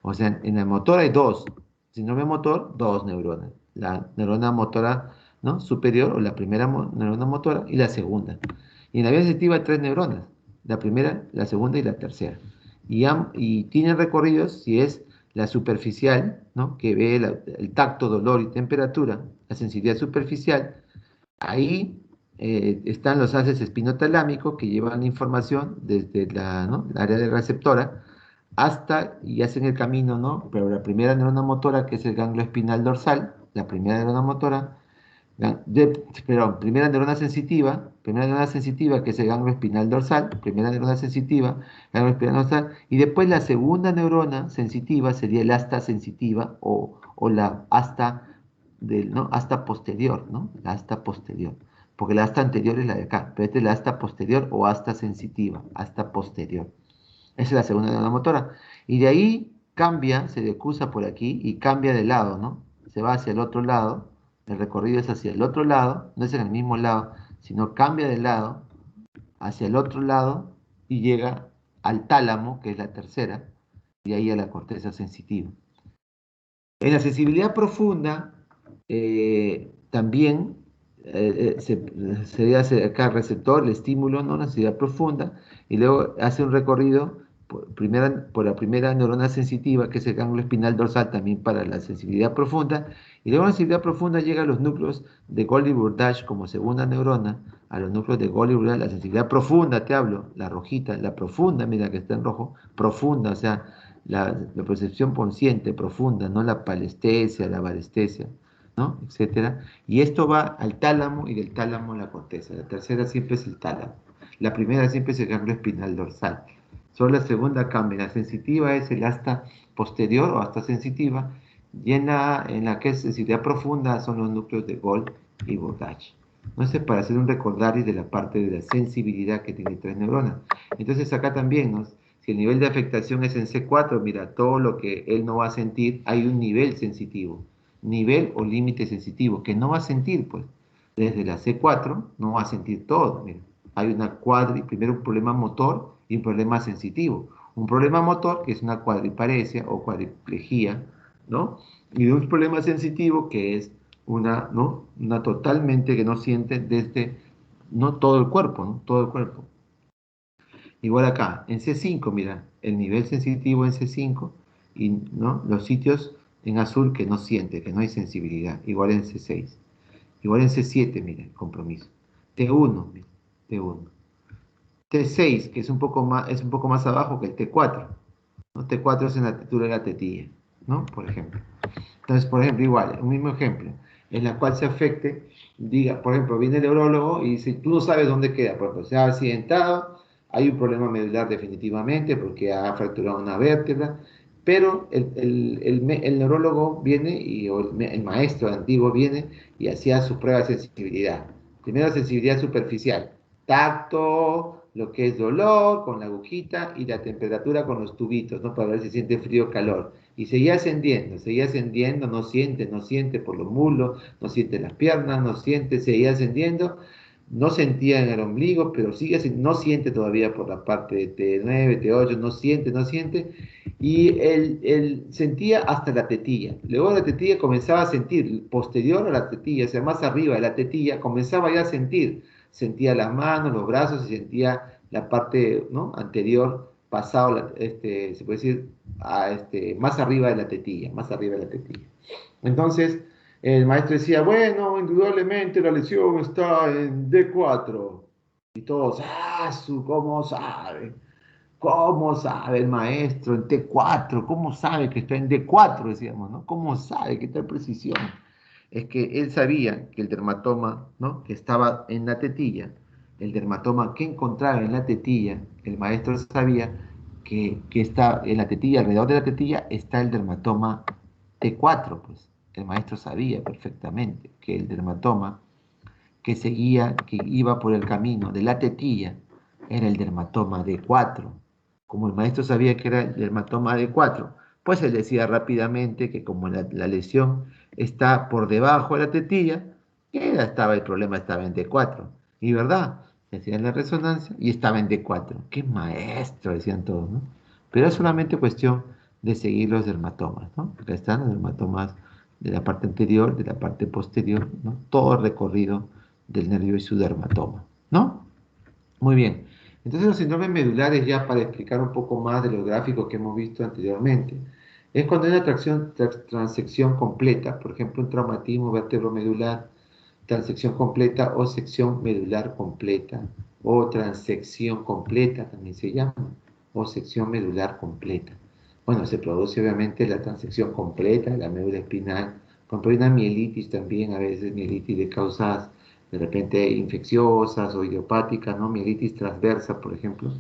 O sea, en la motora hay dos. Síndrome motor, 2 neuronas. La neurona motora, ¿no? Superior o la primera neurona motora y la segunda. Y en la vía sensitiva hay 3 neuronas. La primera, la segunda y la tercera. Y tienen recorridos si es la superficial, ¿no? Que ve el tacto, dolor y temperatura, la sensibilidad superficial. Ahí están los haces espinotalámicos que llevan la información desde ¿no? el área de receptora hasta y hacen el camino, ¿no? Pero la primera neurona motora, que es el ganglio espinal dorsal, la primera neurona motora, perdón, primera neurona sensitiva, que es el ganglio espinal dorsal, primera neurona sensitiva, ganglio espinal dorsal, y después la segunda neurona sensitiva sería el asta sensitiva o la asta ¿no? Asta posterior, ¿no? La asta posterior. Porque la asta anterior es la de acá, pero esta es la asta posterior o asta sensitiva, asta posterior. Esa es la segunda neurona motora. Y de ahí cambia, se decusa por aquí y cambia de lado, ¿no? Se va hacia el otro lado, el recorrido es hacia el otro lado, no es en el mismo lado, sino cambia de lado hacia el otro lado y llega al tálamo, que es la tercera, y ahí a la corteza sensitiva. En la sensibilidad profunda, también se hace acá receptor, el estímulo, ¿no? La sensibilidad profunda, y luego hace un recorrido por la primera neurona sensitiva, que es el ganglio espinal dorsal, también para la sensibilidad profunda, y luego la sensibilidad profunda llega a los núcleos de Golgi-Burdach como segunda neurona, a los núcleos de Golgi-Burdach, la sensibilidad profunda, te hablo, la rojita, la profunda, mira que está en rojo, profunda, o sea, la percepción consciente, profunda, no la palestesia, la varestesia, ¿no? Etcétera. Y esto va al tálamo y del tálamo a la corteza. La tercera siempre es el tálamo. La primera siempre es el ganglio espinal dorsal. Solo la segunda cambia. La sensitiva es el asta posterior o asta sensitiva. Y en la que es sensibilidad profunda son los núcleos de Gold y Burdach. Entonces, para hacer un recordaris de la parte de la sensibilidad que tiene 3 neuronas. Entonces, acá también, ¿no? Si el nivel de afectación es en C4, mira, todo lo que él no va a sentir, hay un nivel sensitivo, nivel o límite sensitivo, que no va a sentir, pues, desde la C4 no va a sentir todo, mira. Hay primero un problema motor y un problema sensitivo. Un problema motor, que es una cuadriparesia o cuadriplegia, ¿no? Y un problema sensitivo, que es ¿no? Una totalmente que no siente desde, no todo el cuerpo, ¿no? Todo el cuerpo. Igual acá, en C5, mira, el nivel sensitivo en C5 y ¿no? Los sitios en azul que no siente, que no hay sensibilidad. Igual en C6. Igual en C7, mira, el compromiso. T1, mira, T1. T6, que es un poco más abajo que el T4. ¿No? T4 es en la altura de la tetilla, ¿no? Por ejemplo. Entonces, por ejemplo, igual, un mismo ejemplo, en la cual se afecte, diga, por ejemplo, viene el neurólogo y dice, tú no sabes dónde queda, por ejemplo, se ha accidentado, hay un problema medular definitivamente porque ha fracturado una vértebra, pero el neurólogo viene o el maestro antiguo viene y hacía su prueba de sensibilidad. Primero sensibilidad superficial, tacto, lo que es dolor con la agujita y la temperatura con los tubitos, ¿no? Para ver si siente frío o calor. Y seguía ascendiendo, no siente por los muslos, no siente las piernas, no siente, seguía ascendiendo, no sentía en el ombligo, pero no siente todavía por la parte de T9, T8, no siente, y él sentía hasta la tetilla. Luego la tetilla comenzaba a sentir, posterior a la tetilla, o sea, más arriba de la tetilla, comenzaba ya a sentir, sentía las manos, los brazos y sentía la parte, ¿no? Anterior pasado, se puede decir, más arriba de la tetilla, más arriba de la tetilla. Entonces, el maestro decía, bueno, indudablemente la lesión está en D4. Y todos, ¿cómo sabe? ¿Cómo sabe el maestro en T4? ¿Cómo sabe que está en D4? Decíamos, ¿no? ¿Cómo sabe que tal precisión? Es que él sabía que el dermatoma, ¿no? Que estaba en la tetilla, el dermatoma que encontraba en la tetilla, el maestro sabía que está en la tetilla, alrededor de la tetilla, está el dermatoma T4, pues. El maestro sabía perfectamente que el dermatoma que seguía, que iba por el camino de la tetilla, era el dermatoma D4. Como el maestro sabía que era el dermatoma D4, pues él decía rápidamente que como la lesión está por debajo de la tetilla, que estaba el problema estaba en D4. Y verdad, decían la resonancia y estaba en D4. ¡Qué maestro! Decían todos, ¿no? Pero es solamente cuestión de seguir los dermatomas, ¿no? Acá están los dermatomas de la parte anterior, de la parte posterior, ¿no? Todo el recorrido del nervio y su dermatoma, ¿no? Muy bien. Entonces los síndromes medulares, ya para explicar un poco más de los gráficos que hemos visto anteriormente, es cuando hay una transección completa, por ejemplo, un traumatismo vertebromedular, transección completa o sección medular completa, o transección completa también se llama, o sección medular completa. Bueno, se produce obviamente la transección completa de la médula espinal, cuando hay una mielitis también, a veces mielitis de causas de repente infecciosas o idiopáticas, ¿no? Mielitis transversa, por ejemplo,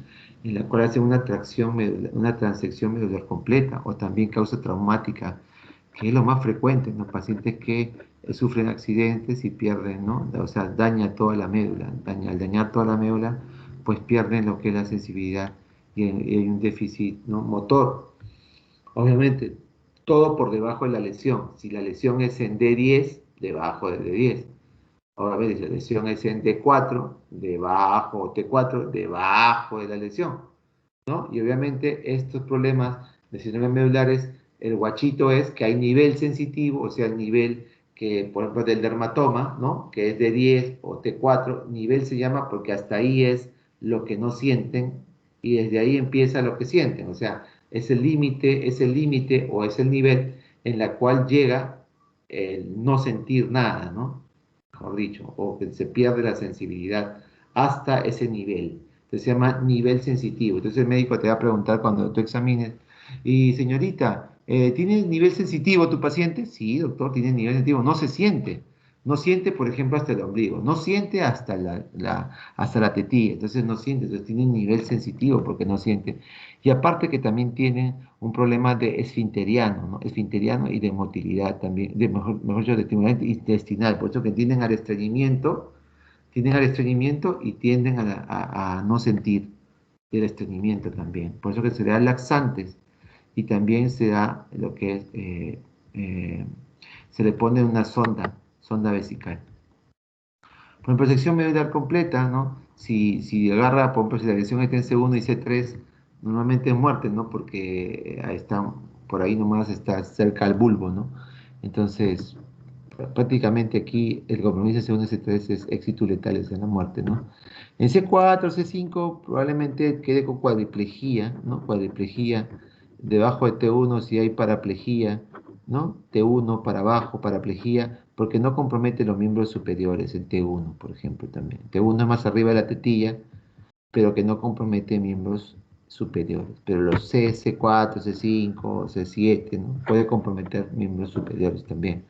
en la cual hace una transección medular completa, o también causa traumática, que es lo más frecuente en los pacientes que sufren accidentes y pierden, ¿no? O sea, daña toda la médula, al dañar toda la médula, pues pierden lo que es la sensibilidad y hay un déficit, ¿no? Motor. Obviamente, todo por debajo de la lesión. Si la lesión es en D10, debajo de D10. Ahora, a ver, si la lesión es en D4, debajo, T4, debajo de la lesión, ¿no? Y obviamente estos problemas de síndrome medulares, el guachito es que hay nivel sensitivo, o sea, el nivel que, por ejemplo, del dermatoma, ¿no? Que es de 10 o T4, nivel se llama porque hasta ahí es lo que no sienten y desde ahí empieza lo que sienten, o sea, es el límite o es el nivel en la cual llega el no sentir nada, ¿no? Mejor dicho, o que se pierde la sensibilidad hasta ese nivel. Entonces se llama nivel sensitivo. Entonces el médico te va a preguntar cuando tú examines, y señorita, ¿tiene nivel sensitivo tu paciente? Sí, doctor, tiene nivel sensitivo. No se siente. No siente, por ejemplo, hasta el ombligo. No siente hasta hasta la tetilla. Entonces no siente. Entonces tiene nivel sensitivo porque no siente. Y aparte que también tiene un problema de esfinteriano, ¿no? Esfinteriano y de motilidad también, mejor dicho, de estimulante intestinal. Por eso que tienden al estreñimiento y tienden a no sentir el estreñimiento también. Por eso que se le da laxantes y también se da lo que es, eh, se le pone una sonda vesical. Por ejemplo, sección medular completa, ¿no? Si agarra, por ejemplo, si la lesión está en C1 y C3, normalmente es muerte, ¿no? Porque ahí está, por ahí nomás está cerca al bulbo, ¿no? Entonces, prácticamente aquí el compromiso C1 y C3 es éxito letal, es la muerte, ¿no? En C4, C5 probablemente quede con cuadriplejía, ¿no? Cuadriplejía, debajo de T1 si hay paraplejía, ¿no? T1 para abajo, paraplejía, porque no compromete los miembros superiores, el T1, por ejemplo, también. T1 es más arriba de la tetilla, pero que no compromete miembros superiores. Pero los C, C4, C5, C7, ¿no? Puede comprometer miembros superiores también.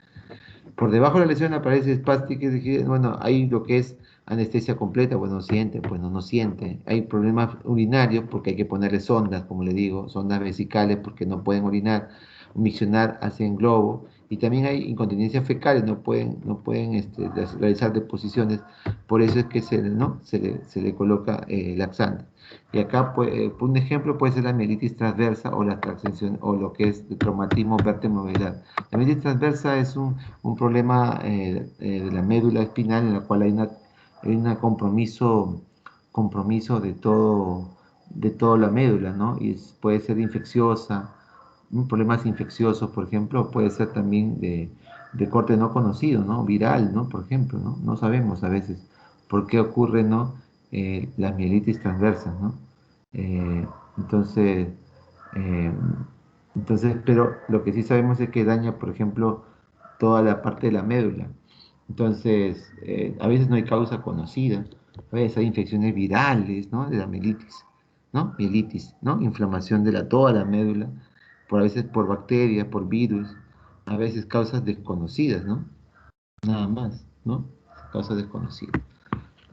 Por debajo de la lesión aparece espástica, bueno, hay lo que es anestesia completa, bueno, no siente, bueno, no siente. Hay problemas urinarios porque hay que ponerle sondas, como le digo, sondas vesicales porque no pueden orinar, miccionar hacia el globo. Y también hay incontinencias fecales, no pueden realizar deposiciones, por eso es que ¿no? se le coloca laxante. Y acá, pues, por un ejemplo, puede ser la mielitis transversa o la transección, o lo que es el traumatismo vertebromedular. La mielitis transversa es un problema de la médula espinal en la cual hay una compromiso de toda la médula, ¿no? Y puede ser infecciosa, problemas infecciosos, por ejemplo, puede ser también de corte no conocido, ¿no? Viral, ¿no? Por ejemplo, ¿no? No sabemos a veces por qué ocurre, ¿no? Las mielitis transversas, ¿no? Eh, entonces, eh, pero lo que sí sabemos es que daña, por ejemplo, toda la parte de la médula. Entonces, a veces no hay causa conocida, a veces hay infecciones virales, ¿no? De la mielitis, ¿no? Mielitis, ¿no? Inflamación de toda la médula, a veces por bacterias, por virus, a veces causas desconocidas, ¿no? Nada más, ¿no? Causas desconocidas.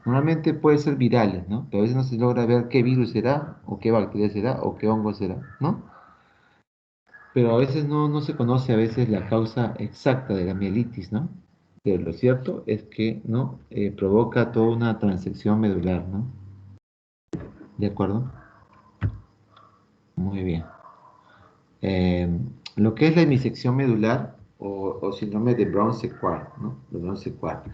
Normalmente puede ser virales, ¿no? Pero a veces no se logra ver qué virus será, o qué bacteria será, o qué hongo será, ¿no? Pero a veces no se conoce a veces la causa exacta de la mielitis, ¿no? Pero lo cierto es que, ¿no? Provoca toda una transección medular, ¿no? ¿De acuerdo? Muy bien. Eh, lo que es la hemisección medular o síndrome de Brown-Séquard, ¿no? De Brown-Séquard.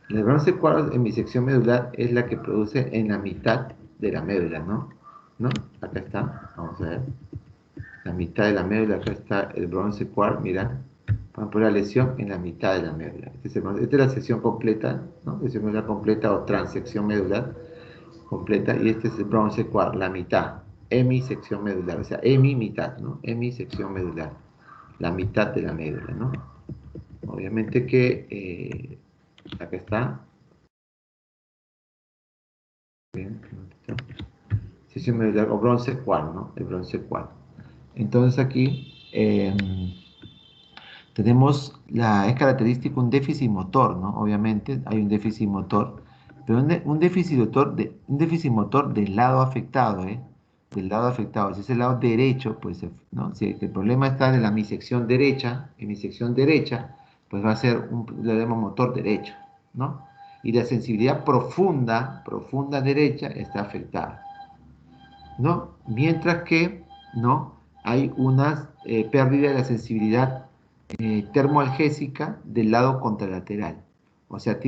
La Brown-Séquard hemisección medular es la que produce en la mitad de la médula, ¿no? ¿No? Acá está, vamos a ver. La mitad de la médula, acá está el Brown-Séquard, mira. Vamos a poner la lesión en la mitad de la médula. Esta es la sección completa, ¿no? Sección medular completa o transección medular completa. Y este es el Brown-Séquard, la mitad. Hemisección medular, o sea, mitad, ¿no? Hemisección medular, la mitad de la médula, ¿no? Obviamente que acá está. Bien, sección medular o Brown-Séquard, ¿no? El Brown-Séquard. Entonces aquí tenemos es característico un déficit motor, ¿no? Obviamente hay un déficit motor, pero un déficit motor del lado afectado, ¿eh? Del lado afectado. Si es el lado derecho, pues, ¿no? Si el problema está de la mi sección derecha, pues va a ser un problema motor derecho, ¿no? Y la sensibilidad profunda derecha está afectada, ¿no? Mientras que, ¿no? Hay una pérdida de la sensibilidad termoalgésica del lado contralateral. O sea,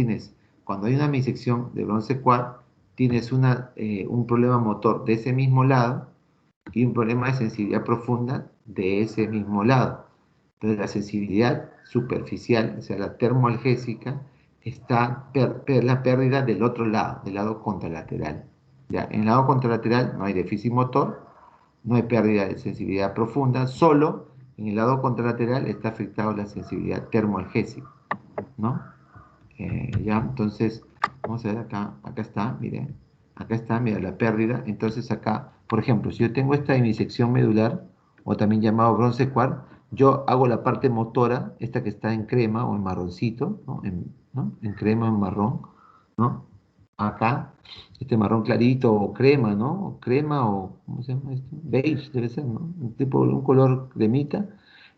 cuando hay una misección de bronce quad, tienes un problema motor de ese mismo lado y un problema de sensibilidad profunda de ese mismo lado. Entonces, la sensibilidad superficial, o sea, la termoalgésica, está la pérdida del otro lado, del lado contralateral. ¿Ya? En el lado contralateral no hay déficit motor, no hay pérdida de sensibilidad profunda, solo en el lado contralateral está afectado la sensibilidad termoalgésica, ¿no? Ya, entonces, vamos a ver acá está, miren, acá está, mira, la pérdida. Entonces acá, por ejemplo, si yo tengo esta hemisección medular, o también llamado bronce quad, yo hago la parte motora, esta que está en crema o en marroncito, ¿no? En crema o en marrón, ¿no? Acá, este marrón clarito o crema, ¿no? O crema o, ¿cómo se llama esto? Beige debe ser, ¿no? Un color cremita.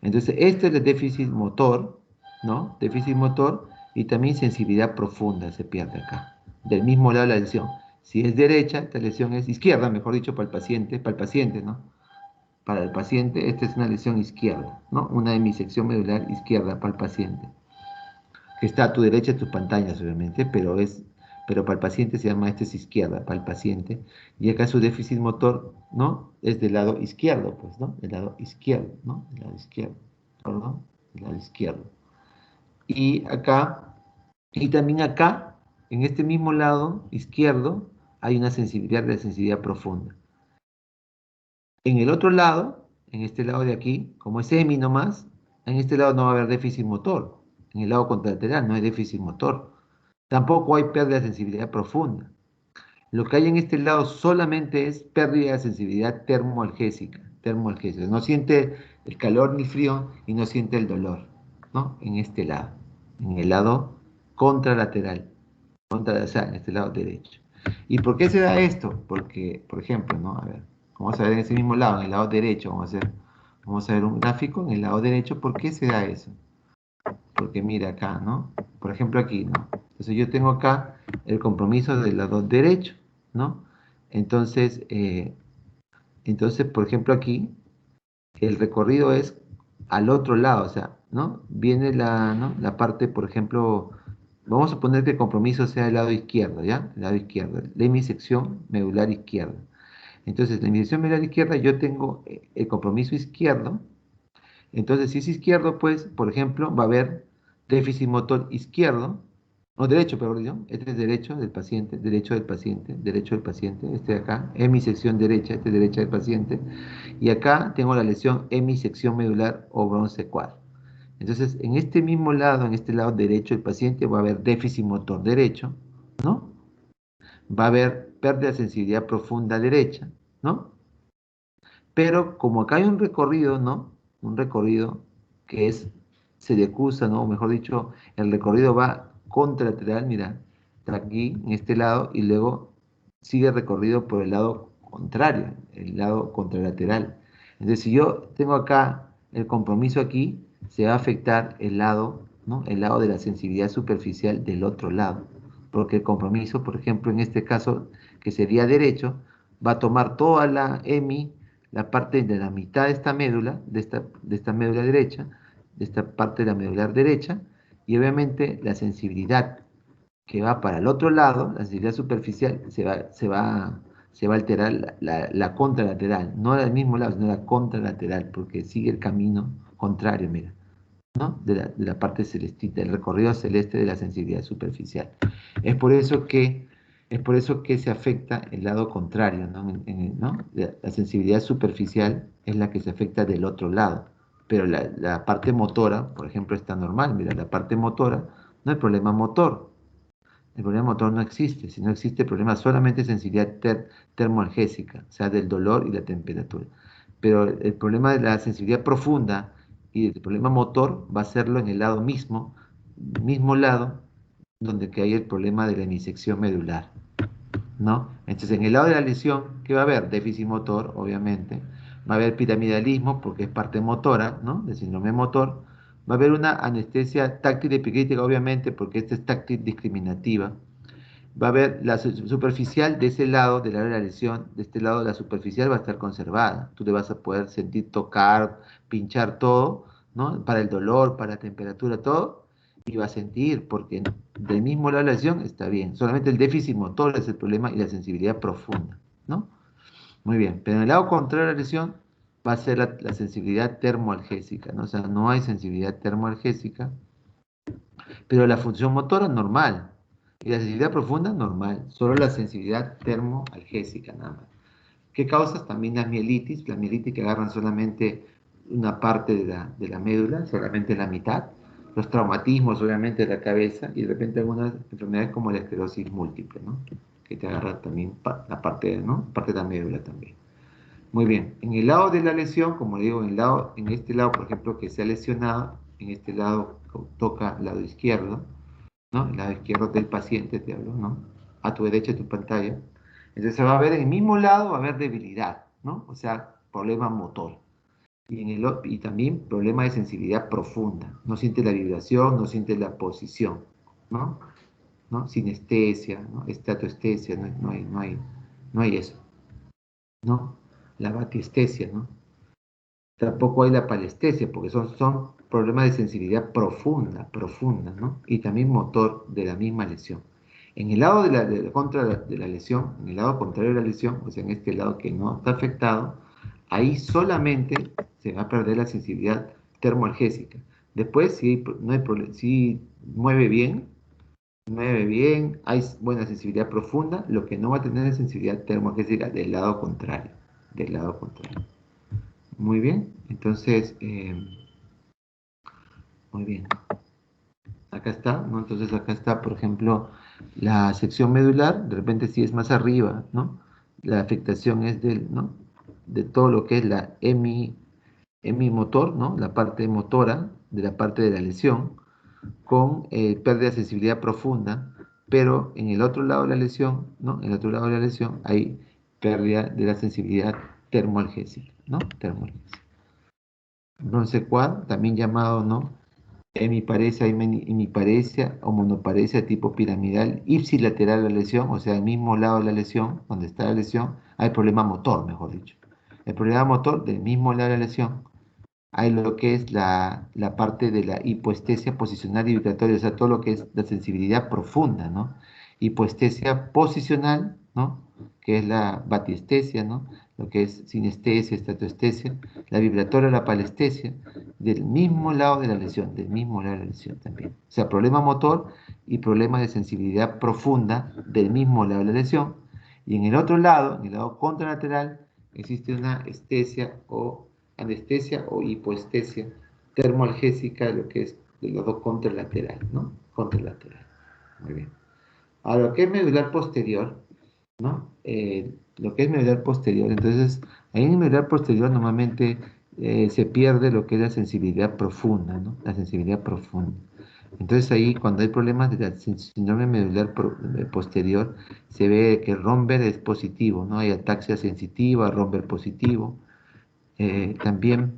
Entonces, este es el déficit motor, ¿no? Déficit motor y también sensibilidad profunda se pierde acá. Del mismo lado de la lesión. Si es derecha, esta lesión es izquierda, mejor dicho, para el paciente, ¿no? Para el paciente, esta es una lesión izquierda, ¿no? Una hemisección medular izquierda para el paciente que está a tu derecha de tus pantallas, obviamente, pero para el paciente se llama, esta es izquierda, para el paciente, y acá su déficit motor, ¿no? Es del lado izquierdo, pues, ¿no? Del lado izquierdo, ¿no? Del lado izquierdo, perdón, del lado izquierdo. Y acá, y también acá, en este mismo lado izquierdo, hay una sensibilidad de sensibilidad profunda. En el otro lado, en este lado de aquí, como es hemi nomás, en este lado no va a haber déficit motor. En el lado contralateral no hay déficit motor. Tampoco hay pérdida de sensibilidad profunda. Lo que hay en este lado solamente es pérdida de sensibilidad termoalgésica. Termoalgésica. No siente el calor ni frío y no siente el dolor, ¿no? En este lado. En el lado contralateral. O sea, en este lado derecho. ¿Y por qué se da esto? Porque, por ejemplo, ¿no? A ver, vamos a ver en ese mismo lado, en el lado derecho, vamos a ver un gráfico en el lado derecho. ¿Por qué se da eso? Porque mira acá, ¿no? Por ejemplo aquí, ¿no? Entonces yo tengo acá el compromiso del lado derecho, ¿no? Entonces, por ejemplo aquí, el recorrido es al otro lado, o sea, ¿no? Viene ¿no? La parte, por ejemplo, vamos a poner que el compromiso sea el lado izquierdo, ¿ya? El lado izquierdo, la hemisección medular izquierda. Entonces, la hemisección medular izquierda, yo tengo el compromiso izquierdo. Entonces, si es izquierdo, pues, por ejemplo, va a haber déficit motor izquierdo, o derecho, perdón, este es derecho del paciente, derecho del paciente, derecho del paciente, este de acá, hemisección derecha, este es derecha del paciente, y acá tengo la lesión hemisección medular o bronce cuadro. Entonces, en este mismo lado, en este lado derecho del paciente, va a haber déficit motor derecho, ¿no? Va a haber pérdida de sensibilidad profunda derecha, ¿no? Pero como acá hay un recorrido, ¿no? Un recorrido que es, se decusa, ¿no? O mejor dicho, el recorrido va contralateral, mira, está aquí, en este lado, y luego sigue recorrido por el lado contrario, el lado contralateral. Entonces, si yo tengo acá el compromiso aquí, se va a afectar el lado, ¿no? El lado de la sensibilidad superficial del otro lado. Porque el compromiso, por ejemplo, en este caso, que sería derecho, va a tomar toda la EMI, la parte de la mitad de esta médula, de esta médula derecha, de esta parte de la medular derecha, y obviamente la sensibilidad que va para el otro lado, la sensibilidad superficial, se va a alterar la contralateral, no del mismo lado, sino la contralateral, porque sigue el camino contrario, mira, ¿no? De la parte celestita, el recorrido celeste de la sensibilidad superficial. Es por eso que, es por eso que se afecta el lado contrario, ¿no? ¿no? La sensibilidad superficial es la que se afecta del otro lado, pero la parte motora, por ejemplo, está normal. Mira, la parte motora no hay problema motor. El problema motor no existe, si no existe el problema solamente de sensibilidad termoalgésica, o sea, del dolor y la temperatura. Pero el problema de la sensibilidad profunda y el problema motor va a serlo en el lado mismo lado donde que hay el problema de la hemisección medular, ¿no? Entonces, en el lado de la lesión, ¿qué va a haber? Déficit motor, obviamente. Va a haber piramidalismo, porque es parte motora, ¿no? Del síndrome motor. Va a haber una anestesia táctil epicrítica, obviamente, porque esta es táctil discriminativa. Va a haber la superficial de ese lado, del área de la lesión, de este lado la superficial va a estar conservada. Tú le vas a poder sentir, tocar, pinchar todo, ¿no? Para el dolor, para la temperatura, todo, y va a sentir, porque del mismo lado de la lesión está bien. Solamente el déficit motor es el problema y la sensibilidad profunda, ¿no? Muy bien, pero en el lado contrario de la lesión va a ser la sensibilidad termoalgésica, ¿no? O sea, no hay sensibilidad termoalgésica, pero la función motora normal. Y la sensibilidad profunda normal. Solo la sensibilidad termoalgésica nada más. ¿Qué causas? También la mielitis que agarran solamente una parte de la médula, solamente la mitad. Los traumatismos, obviamente, de la cabeza. Y de repente algunas enfermedades como la esclerosis múltiple, ¿no? Que te agarra también la parte, ¿no? Parte de la médula también. Muy bien, en el lado de la lesión, como digo, en este lado, por ejemplo, que se ha lesionado, en este lado toca el lado izquierdo, ¿no? El lado izquierdo del paciente, te hablo, ¿no? A tu derecha de tu pantalla. Entonces se va a ver en el mismo lado, va a haber debilidad, ¿no? O sea, problema motor. Y también problema de sensibilidad profunda. No siente la vibración, no siente la posición, ¿no? ¿No? Sinestesia, ¿no? Estatoestesia, no hay eso, ¿no? La batiestesia, ¿no? Tampoco hay la palestesia, porque son problemas de sensibilidad profunda, ¿no? Y también motor de la misma lesión. En el lado de la lesión, en el lado contrario de la lesión, o sea, en este lado que no está afectado, ahí solamente se va a perder la sensibilidad termoalgésica. Después, no hay si mueve bien, hay buena sensibilidad profunda, lo que no va a tener es sensibilidad termoalgésica del lado contrario, del lado contrario. Muy bien, entonces, muy bien. Acá está, ¿no? Entonces acá está, por ejemplo, la sección medular, de repente sí es más arriba, ¿no? La afectación es ¿no? De todo lo que es la hemimotor, ¿no? La parte motora de la parte de la lesión, con pérdida de sensibilidad profunda, pero en el otro lado de la lesión, ¿no? En el otro lado de la lesión hay pérdida de la sensibilidad termoalgésica, ¿no? Termoalgésica. Bronce quad, también llamado, ¿no? Hemiparesia o monoparesia tipo piramidal, ipsilateral la lesión, o sea, al mismo lado de la lesión, donde está la lesión, hay problema motor, mejor dicho. El problema motor del mismo lado de la lesión, hay lo que es la parte de la hipoestesia posicional y vibratoria, o sea, todo lo que es la sensibilidad profunda, ¿no? Hipoestesia posicional, ¿no? Que es la batiestesia, ¿no? lo que es sinestesia, estatoestesia, la vibratoria, la palestesia, del mismo lado de la lesión, del mismo lado de la lesión también. O sea, problema motor y problema de sensibilidad profunda del mismo lado de la lesión. Y en el otro lado, en el lado contralateral, existe una estesia o anestesia o hipoestesia termoalgésica, lo que es de los dos contralateral, ¿no? Contralateral. Muy bien. Ahora, lo que es medular posterior, ¿no? Lo que es medular posterior, entonces, ahí en medular posterior normalmente se pierde lo que es la sensibilidad profunda, ¿no? La sensibilidad profunda. Entonces ahí cuando hay problemas de la síndrome medular posterior, se ve que el romber es positivo, ¿no? Hay ataxia sensitiva, romber positivo. También,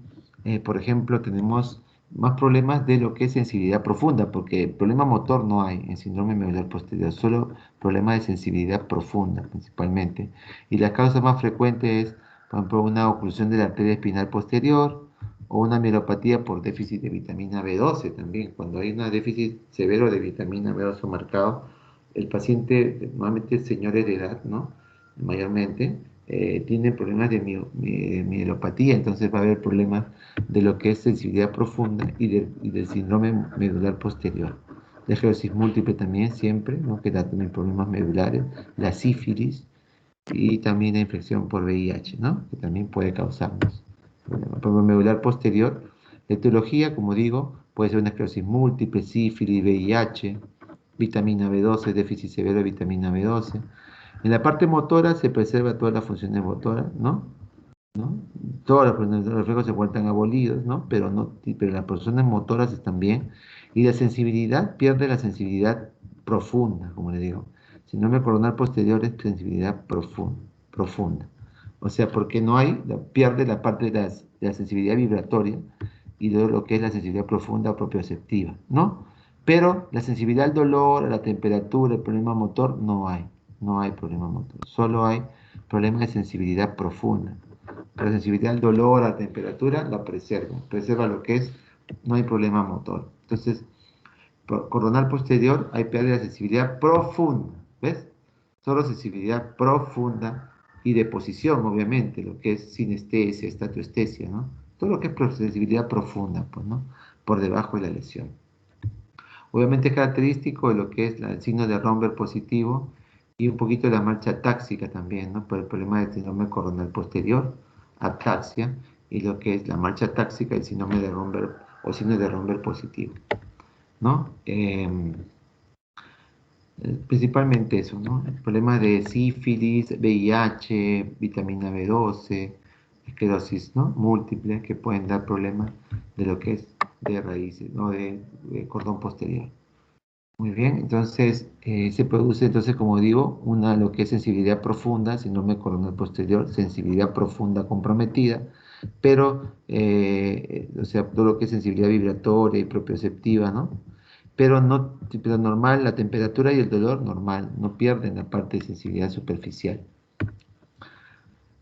por ejemplo, tenemos más problemas de lo que es sensibilidad profunda, porque problema motor no hay en síndrome medular posterior, solo problemas de sensibilidad profunda principalmente. Y la causa más frecuente es, por ejemplo, una oclusión de la arteria espinal posterior o una mielopatía por déficit de vitamina B12 también. Cuando hay un déficit severo de vitamina B12 marcado, el paciente, normalmente señores de edad, ¿no? Mayormente, tienen problemas de mielopatía, entonces va a haber problemas de lo que es sensibilidad profunda y del síndrome medular posterior. La esclerosis múltiple también siempre, ¿no? Que da también problemas medulares, la sífilis y también la infección por VIH, ¿no? Que también puede causarnos problemas. Por medular posterior, la etiología, como digo, puede ser una esclerosis múltiple, sífilis, VIH, vitamina B12, déficit severo de vitamina B12. En la parte motora se preserva todas las funciones motoras, ¿no? ¿No? Todos los reflejos se encuentran abolidos, ¿no? Pero las personas motoras están bien. Y la sensibilidad pierde la sensibilidad profunda, como le digo. Síndrome coronal posterior es sensibilidad profunda. O sea, porque no hay, pierde la parte de la sensibilidad vibratoria y luego lo que es la sensibilidad profunda o propioceptiva, ¿no? Pero la sensibilidad al dolor, a la temperatura, el problema motor, no hay problema motor. Solo hay problema de sensibilidad profunda. La sensibilidad al dolor, a la temperatura, la preserva lo que es, no hay problema motor. Entonces, por coronal posterior hay pérdida de sensibilidad profunda, ¿ves? Solo sensibilidad profunda y de posición, obviamente, lo que es sinestesia, estatoestesia, ¿no? Todo lo que es sensibilidad profunda, pues, ¿no? Por debajo de la lesión. Obviamente es característico de lo que es el signo de Romberg positivo y un poquito de la marcha táxica también, ¿no? Por el problema del síndrome coronal posterior, ataxia, y lo que es la marcha táxica, el síndrome de Romberg o signo de Romberg positivo, ¿no? Principalmente eso, ¿no? El problema de sífilis, VIH, vitamina B12, esclerosis, ¿no? Múltiple, que pueden dar problemas de lo que es de raíces, ¿no? De cordón posterior. Muy bien, entonces se produce, entonces, como digo, lo que es sensibilidad profunda, síndrome coronal posterior, sensibilidad profunda comprometida, pero, o sea, todo lo que es sensibilidad vibratoria y propioceptiva, ¿no? Pero normal, la temperatura y el dolor normal, no pierden la parte de sensibilidad superficial.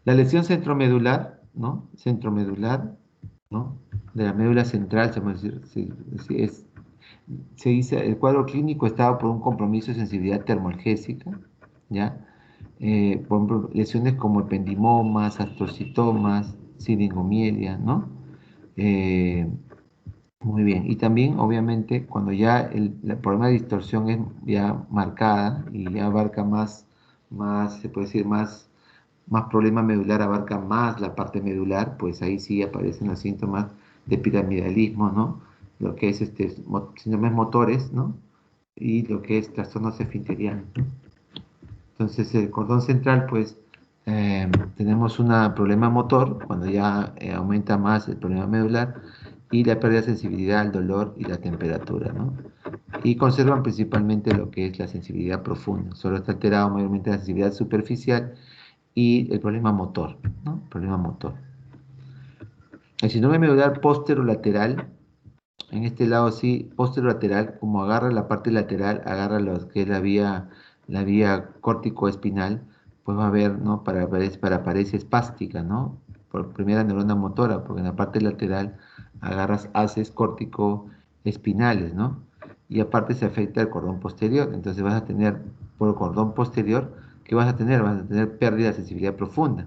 La lesión centromedular, ¿no? Centromedular, ¿no? De la médula central, se dice, el cuadro clínico estaba por un compromiso de sensibilidad termoalgésica, ¿ya? Por ejemplo, lesiones como ependimomas, astrocitomas, siringomielia, ¿no? Eh, Muy bien. Y también, obviamente, cuando ya el problema de distorsión es ya marcada y ya abarca se puede decir, más problema medular, abarca más la parte medular, pues ahí sí aparecen los síntomas de piramidalismo, ¿no? Lo que es síndromes motores, ¿no? Y lo que es trastornos esfinterianos, ¿no? Entonces, el cordón central, pues, tenemos un problema motor, cuando ya aumenta más el problema medular, y la pérdida de sensibilidad al dolor y la temperatura, ¿no? Y conservan principalmente lo que es la sensibilidad profunda. Solo está alterado mayormente la sensibilidad superficial y el problema motor, ¿no? Problema motor. El síndrome medular posterolateral, en este lado sí, posterolateral, como agarra la parte lateral, agarra lo que es la vía córtico-espinal, pues va a haber, ¿no? Para paresia espástica, ¿no? Por primera neurona motora, porque en la parte lateral agarras haces córtico-espinales, ¿no? Y aparte se afecta el cordón posterior, entonces vas a tener, por el cordón posterior, ¿qué vas a tener? Vas a tener pérdida de sensibilidad profunda.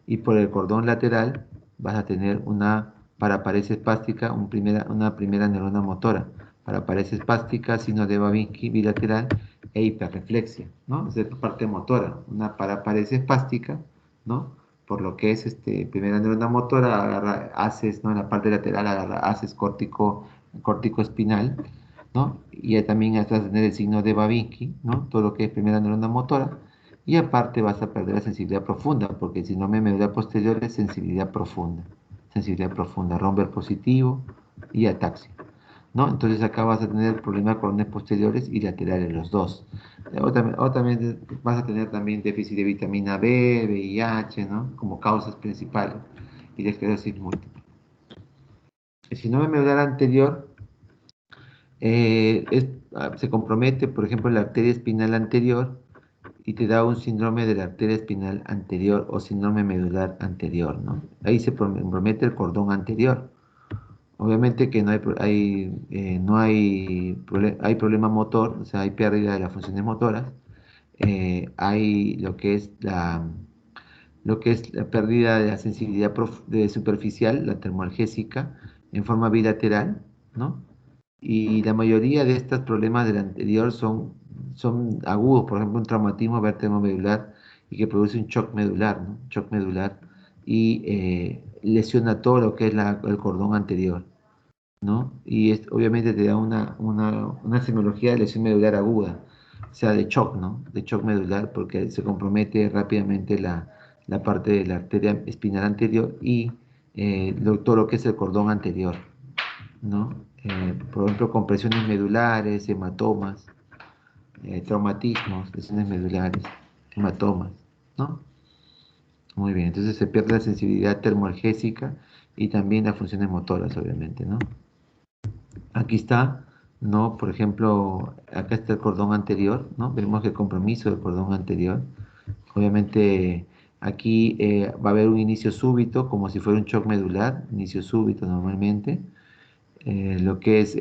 Y por el cordón lateral vas a tener una paraparesia espástica, una primera neurona motora. Paraparesia espástica, signo de Babinski bilateral e hiperreflexia, ¿no? Es la parte motora, una paraparesia espástica, ¿no? Por lo que es primera neurona motora, agarra haces, ¿no? En la parte lateral agarra haces córtico espinal, ¿no? Y ahí también vas a tener el signo de Babinski, ¿no? Todo lo que es primera neurona motora. Y aparte vas a perder la sensibilidad profunda, porque el síndrome medular posterior es sensibilidad profunda, romper positivo y ataxia, ¿no? Entonces acá vas a tener problemas corones posteriores y laterales, los dos. O también vas a tener también déficit de vitamina B, VIH, ¿no? Como causas principales, y de esclerosis múltiple. El síndrome medular anterior se compromete, por ejemplo, la arteria espinal anterior y te da un síndrome de la arteria espinal anterior o síndrome medular anterior, ¿no? Ahí se compromete el cordón anterior. Obviamente que hay problema motor, o sea, hay pérdida de las funciones motoras, hay lo que es la pérdida de la sensibilidad superficial, la termoalgésica, en forma bilateral, ¿no? Y la mayoría de estos problemas del anterior son agudos, por ejemplo, un traumatismo vértebro-medular y que produce un shock medular, ¿no? Shock medular y lesiona todo lo que es el cordón anterior, ¿no? Y obviamente te da una semiología de lesión medular aguda, o sea, de shock, ¿no? De shock medular, porque se compromete rápidamente la parte de la arteria espinal anterior y todo lo que es el cordón anterior, ¿no? Por ejemplo, compresiones medulares, hematomas, traumatismos, lesiones medulares, hematomas, ¿no? Muy bien, entonces se pierde la sensibilidad termoalgésica y también las funciones motoras, obviamente, ¿no? Aquí está, ¿no? Por ejemplo, acá está el cordón anterior, ¿no? Vemos el compromiso del cordón anterior. Obviamente, aquí va a haber un inicio súbito, como si fuera un shock medular, inicio súbito normalmente. Lo que es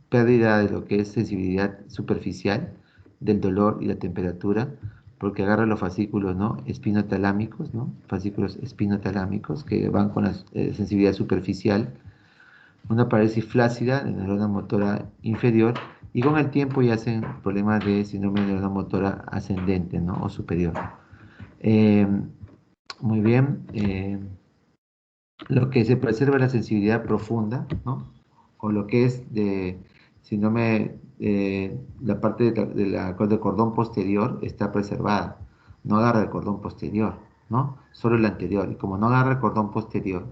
pérdida de lo que es sensibilidad superficial del dolor y la temperatura, porque agarra los fascículos, ¿no? Espinotalámicos, ¿no? Fascículos espinotalámicos que van con la sensibilidad superficial, una parálisis flácida de neurona motora inferior y con el tiempo ya hacen problemas de síndrome de neurona motora ascendente, ¿no? O superior. Eh, Muy bien. Lo que se preserva es la sensibilidad profunda, ¿no? O lo que es de síndrome, la parte del cordón posterior está preservada, no agarra el cordón posterior, ¿no? Solo el anterior. Y como no agarra el cordón posterior,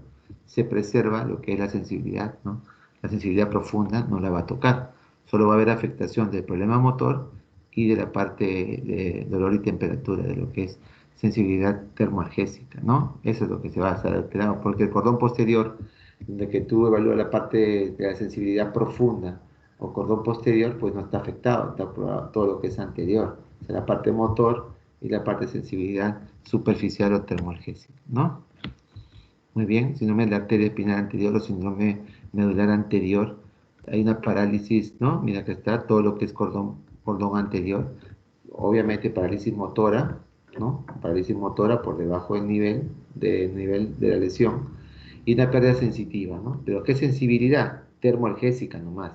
se preserva lo que es la sensibilidad, ¿no? La sensibilidad profunda no la va a tocar, solo va a haber afectación del problema motor y de la parte de dolor y temperatura, de lo que es sensibilidad termoalgésica, ¿no? Eso es lo que se va a estar alterado, porque el cordón posterior, donde que tú evalúas la parte de la sensibilidad profunda o cordón posterior, pues no está afectado, está todo lo que es anterior, o sea, la parte motor y la parte de sensibilidad superficial o termoalgésica, ¿no? Muy bien, síndrome de la arteria espinal anterior o síndrome medular anterior, hay una parálisis, ¿no? Mira que está todo lo que es cordón anterior, obviamente parálisis motora, ¿no? Parálisis motora por debajo del nivel de la lesión y una pérdida sensitiva, ¿no? Pero ¿qué sensibilidad? Termoalgésica nomás,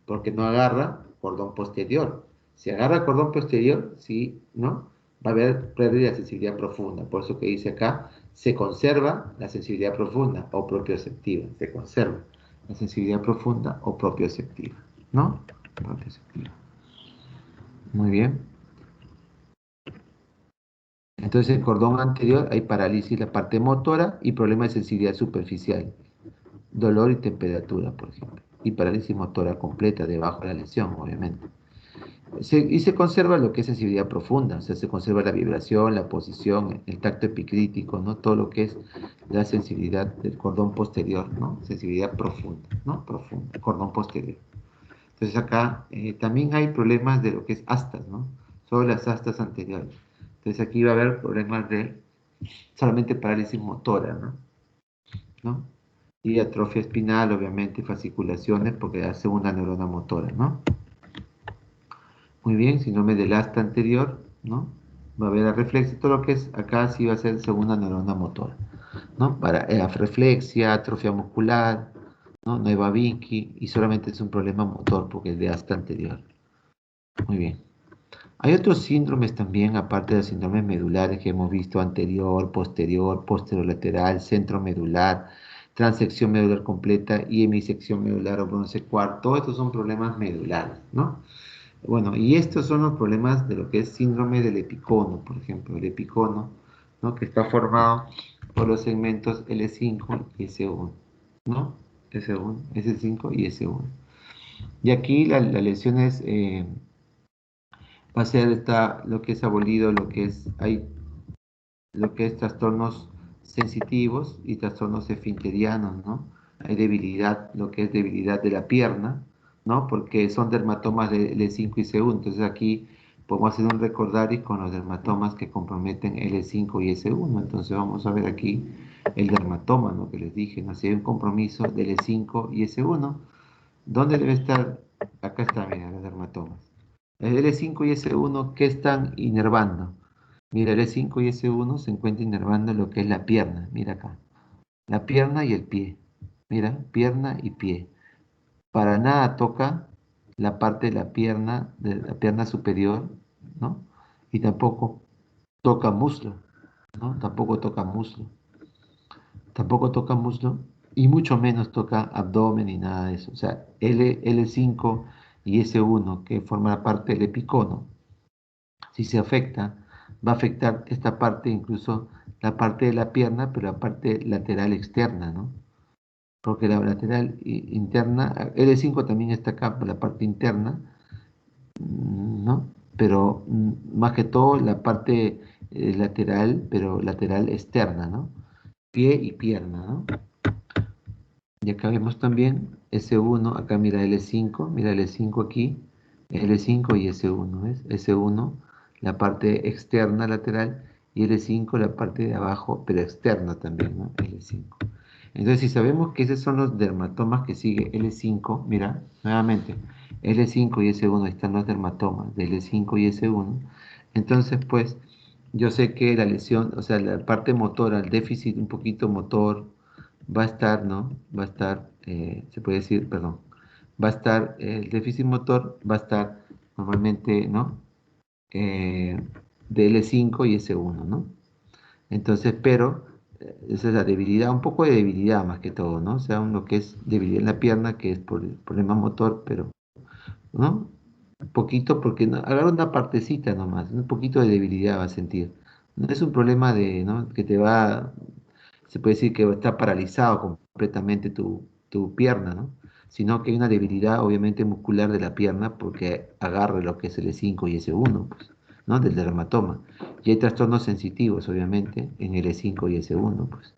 porque no agarra cordón posterior. Si agarra cordón posterior, sí, ¿no? Va a haber pérdida de sensibilidad profunda. Por eso que dice acá, se conserva la sensibilidad profunda o propioceptiva. Se conserva la sensibilidad profunda o propioceptiva, ¿no? Propioceptiva. Muy bien. Entonces, en el cordón anterior hay parálisis, la parte motora y problema de sensibilidad superficial, dolor y temperatura, por ejemplo, y parálisis motora completa debajo de la lesión, obviamente. Y se conserva lo que es sensibilidad profunda, o sea, se conserva la vibración, la posición, el tacto epicrítico, ¿no? Todo lo que es la sensibilidad del cordón posterior, ¿no? Sensibilidad profunda, ¿no? Profunda, cordón posterior. Entonces acá también hay problemas de lo que es astas, ¿no? Sobre las astas anteriores. Entonces aquí va a haber problemas de solamente parálisis motora, ¿no? ¿No? Y atrofia espinal, obviamente, fasciculaciones, porque hace una neurona motora, ¿no? Muy bien, síndrome del asta anterior, ¿no? Va a haber arreflexia, todo lo que es acá sí va a ser segunda neurona motora, ¿no? Para afreflexia, atrofia muscular, ¿no? Nueva Vinci, y solamente es un problema motor porque es de hasta anterior. Muy bien. Hay otros síndromes también, aparte de los síndromes medulares que hemos visto anterior, posterior, posterolateral, centromedular, transección medular completa y hemisección medular o bronce cuarto. Todos estos son problemas medulares, ¿no? Bueno, y estos son los problemas de lo que es síndrome del epicono, por ejemplo, el epicono, ¿no? Que está formado por los segmentos L5 y S1, ¿no? S1, S5 y S1. Y aquí la lesión es va a ser lo que es abolido, lo que es trastornos sensitivos y trastornos esfinterianos, ¿no? Hay debilidad, lo que es debilidad de la pierna, ¿no? Porque son dermatomas de L5 y C1, entonces aquí podemos hacer un recordaris con los dermatomas que comprometen L5 y S1, entonces vamos a ver aquí el dermatoma, ¿no? Que les dije, ¿no? Si hay un compromiso de L5 y S1, ¿dónde debe estar? Acá está, mira, los dermatomas. El L5 y S1, ¿qué están inervando? Mira, el E5 y S1 se encuentra inervando lo que es la pierna. Mira acá. La pierna y el pie. Mira, pierna y pie. Para nada toca la parte de la pierna superior, ¿no? Y tampoco toca muslo, ¿no? Tampoco toca muslo. Tampoco toca muslo y mucho menos toca abdomen ni nada de eso. O sea, L5 y S1, que forman parte del epicono, si se afecta, va a afectar esta parte, incluso la parte de la pierna, pero la parte lateral externa, ¿no? Porque la lateral interna, L5 también está acá por la parte interna, ¿no? Pero más que todo la parte lateral, pero lateral externa, ¿no? Pie y pierna, ¿no? Y acá vemos también S1, acá mira mira L5 aquí, L5 y S1, ¿ves? S1, la parte externa lateral, y L5 la parte de abajo, pero externa también, ¿no? L5. Entonces, si sabemos que esos son los dermatomas que sigue L5, mira, nuevamente, L5 y S1, ahí están los dermatomas de L5 y S1, entonces, pues, yo sé que la lesión, o sea, la parte motora, el déficit un poquito motor, va a estar, ¿no? Va a estar, se puede decir, perdón, va a estar, el déficit motor va a estar normalmente, ¿no? Eh, de L5 y S1, ¿no? Entonces, pero esa es la debilidad, un poco de debilidad más que todo, ¿no? O sea, lo que es debilidad en la pierna, que es por el problema motor, pero, ¿no? Un poquito, porque agarra una partecita nomás, un poquito de debilidad va a sentir. No es un problema de, ¿no? Que te va, se puede decir que está paralizado completamente tu pierna, ¿no? Sino que hay una debilidad obviamente muscular de la pierna porque agarra lo que es el E5 y S1, pues, ¿no? Del dermatoma. Y hay trastornos sensitivos, obviamente, en el E5 y S1, pues.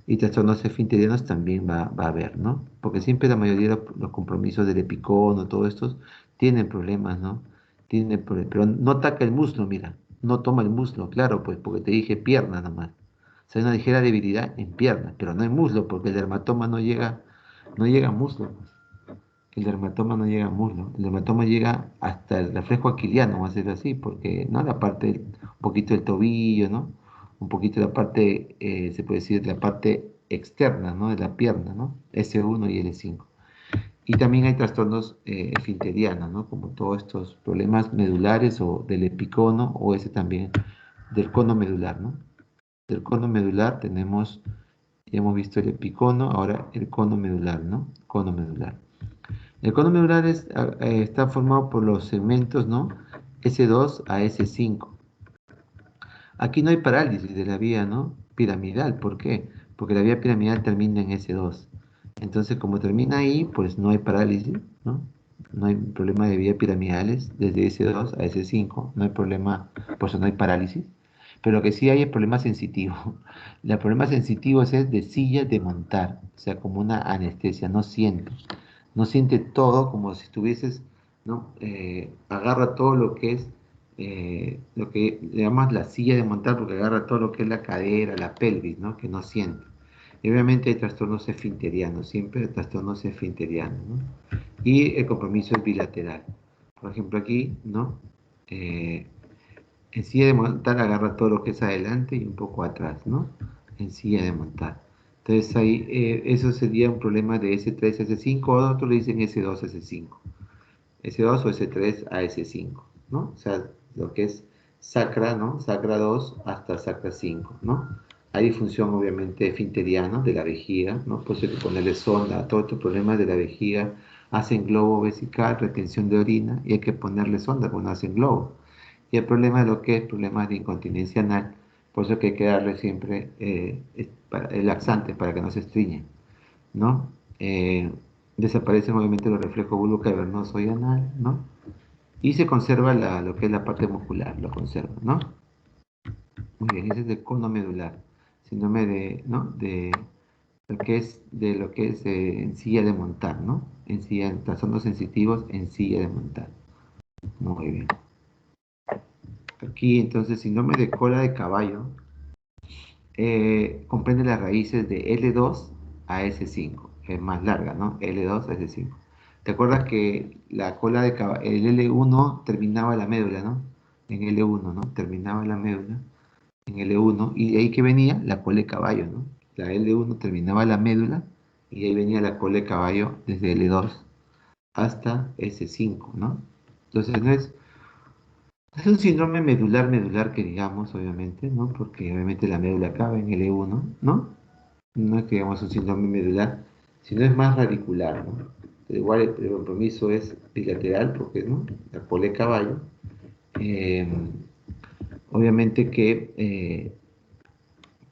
Y trastornos esfinterianos también va a haber, ¿no? Porque siempre la mayoría de los compromisos del epicono, todos estos, tienen problemas, ¿no? Pero no ataca el muslo, mira, no toma el muslo, claro, pues porque te dije pierna nomás. O sea, hay una ligera debilidad en pierna, pero no en muslo, porque el dermatoma no llega a muslo, pues. El dermatoma no llega a muslo, el dermatoma llega hasta el reflejo aquiliano, vamos a decirlo así, porque, ¿no? La parte, un poquito del tobillo, ¿no? Un poquito de la parte, se puede decir, de la parte externa, ¿no? De la pierna, ¿no? S1 y L5. Y también hay trastornos esfinterianos, ¿no? Como todos estos problemas medulares o del epicono o ese también del cono medular, ¿no? Del cono medular tenemos, ya hemos visto el epicono, ahora el cono medular, ¿no? Cono medular. El cono medular está formado por los segmentos, ¿no? S2 a S5. Aquí no hay parálisis de la vía, ¿no? Piramidal. ¿Por qué? Porque la vía piramidal termina en S2. Entonces, como termina ahí, pues no hay parálisis, ¿no? No hay problema de vía piramidales desde S2 a S5. No hay problema, por eso no hay parálisis. Pero lo que sí hay es problema sensitivo. El problema sensitivo es de silla de montar, o sea, como una anestesia, no siente. No siente todo como si estuvieses, ¿no? Agarra todo lo que es lo que le llamas la silla de montar porque agarra todo lo que es la cadera, la pelvis, ¿no? Que no siente. Y obviamente hay trastornos esfinterianos, siempre hay trastornos esfinterianos, ¿no? Y el compromiso es bilateral. Por ejemplo aquí, ¿no? Eh, En silla de montar agarra todo lo que es adelante y un poco atrás, ¿no? En silla de montar. Entonces ahí eso sería un problema de S3 a S5 o otros le dicen S2 a S5. S2 o S3 a S5, ¿no? O sea, lo que es sacra, ¿no? Sacra 2 hasta sacra 5, ¿no? Hay disfunción obviamente esfinteriana de la vejiga, ¿no? Pues hay que ponerle sonda a todos estos problemas de la vejiga, hacen globo vesical, retención de orina y hay que ponerle sonda cuando hacen globo. Y el problema de lo que es problemas de incontinencia anal, por eso que hay que darle siempre el laxante para que no se estriñen, ¿no? Eh, Desaparecen obviamente los reflejos bulbo cavernoso y anal, ¿no? Y se conserva lo que es la parte muscular, lo conserva, ¿no? Muy bien, ese es el cono medular, síndrome ¿no? De lo que es en silla de montar, ¿no? En silla, trastornos sensitivos en silla de montar. Muy bien. Aquí entonces síndrome de cola de caballo comprende las raíces de L2 a S5, es más larga, ¿no? L2 a S5. ¿Te acuerdas que la cola de caballo, el L1 terminaba la médula, ¿no? En L1, ¿no? Terminaba la médula en L1 y de ahí que venía la cola de caballo, ¿no? La L1 terminaba la médula y de ahí venía la cola de caballo desde L2 hasta S5, ¿no? Entonces no es un síndrome medular que digamos, obviamente, ¿no? Porque obviamente la médula acaba en L1, ¿no? No es que digamos un síndrome medular, sino es más radicular, ¿no? Pero igual el compromiso es bilateral porque, ¿no? La cola de caballo. eh, Obviamente que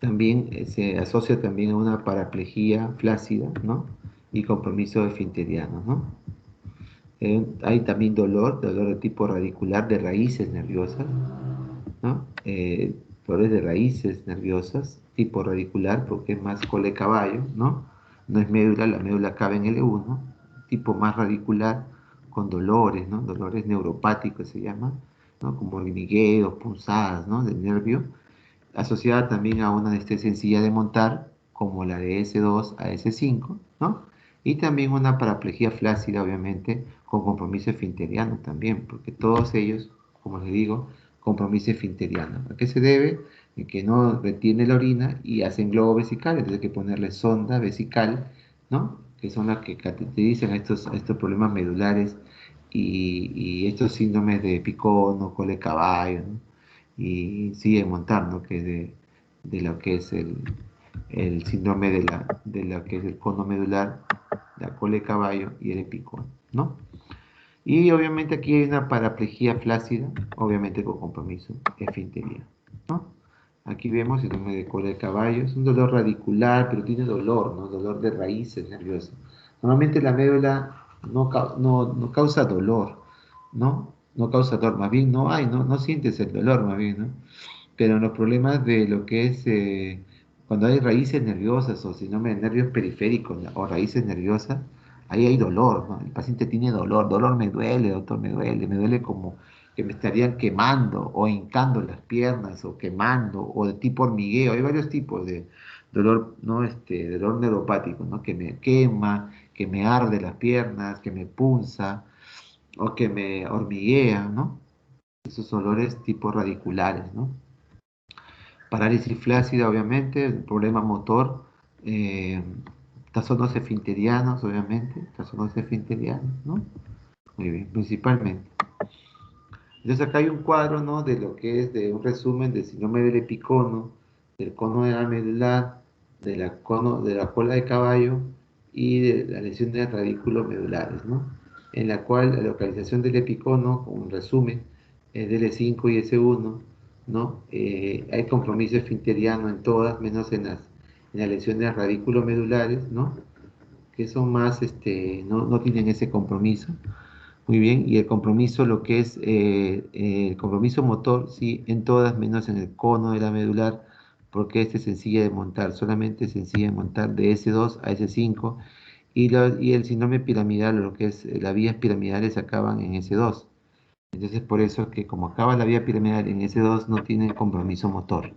también se asocia también a una paraplejía flácida, ¿no? Y compromiso esfinteriano, ¿no? Hay también dolor de tipo radicular de raíces nerviosas, ¿no? Dolores de raíces nerviosas, tipo radicular, porque es más cole caballo, ¿no? No es médula, la médula cabe en L1, tipo más radicular, con dolores, ¿no? Dolores neuropáticos se llama, ¿no? Como hormigueos, punzadas, ¿no? Del nervio, asociada también a una anestesia sencilla de montar, como la de S2 a S5, ¿no? Y también una paraplegia flácida, obviamente, con compromiso esfinteriano también, porque todos ellos, como les digo, compromiso esfinteriano. ¿A qué se debe? En que no retiene la orina y hacen globo vesical, entonces hay que ponerle sonda vesical, ¿no? Que son las que caracterizan a estos problemas medulares y estos síndromes de Picono, cole caballo, ¿no? Y sigue montando, que de lo que es el síndrome de lo que es el cono medular, la cola de caballo y el epicón, ¿no? Y obviamente aquí hay una paraplegia flácida, obviamente con compromiso esfinteriano, ¿no? Aquí vemos el síndrome de cola de caballo, es un dolor radicular, pero tiene dolor, ¿no? Dolor de raíces nerviosas. Normalmente la médula no causa dolor, ¿no? No causa dolor, más bien no sientes el dolor, más bien, ¿no? Pero los problemas de lo que es cuando hay raíces nerviosas o síndrome de nervios periféricos o raíces nerviosas, ahí hay dolor, ¿no? El paciente tiene dolor me duele, doctor, me duele como que me estarían quemando o hincando las piernas o quemando o de tipo hormigueo, hay varios tipos de dolor, ¿no? Dolor neuropático, ¿no? Que me quema, que me arde las piernas, que me punza o que me hormiguea, ¿no? Esos dolores tipo radiculares, ¿no? Parálisis flácida, obviamente, el problema motor, eh, trastornos esfinterianos, obviamente, trastornos esfinterianos, ¿no? Muy bien, principalmente. Entonces acá hay un cuadro, ¿no? De lo que es de un resumen del síndrome del epicono, del cono de la medular, de la cola de caballo y de las lesiones radiculomedulares, ¿no? En la cual la localización del epicono, como un resumen, es del E5 y S1, ¿no? Hay compromiso esfinteriano en todas, menos en las lesiones radiculomedulares, ¿no? Que son más, no tienen ese compromiso. Muy bien, y el compromiso, lo que es el compromiso motor, sí, en todas menos en el cono de la medular, porque este es sencilla de montar, solamente es sencilla de montar de S2 a S5, y el síndrome piramidal, lo que es las vías piramidales acaban en S2. Entonces, por eso es que como acaba la vía piramidal en S2, no tiene compromiso motor,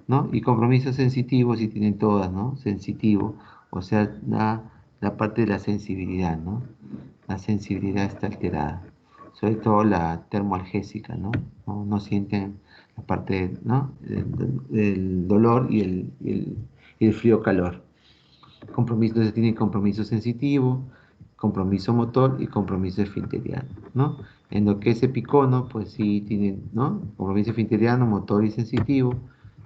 ¿no? Y compromiso sensitivo sí tienen todas, ¿no? Sensitivo, o sea, la parte de la sensibilidad, ¿no? La sensibilidad está alterada, sobre todo la termoalgésica, ¿no? No sienten aparte, ¿no? El dolor y el frío-calor. Compromiso, entonces tiene compromiso sensitivo, compromiso motor y compromiso esfinteriano, ¿no? En lo que es epicono, pues sí tiene, ¿no? Compromiso esfinteriano, motor y sensitivo,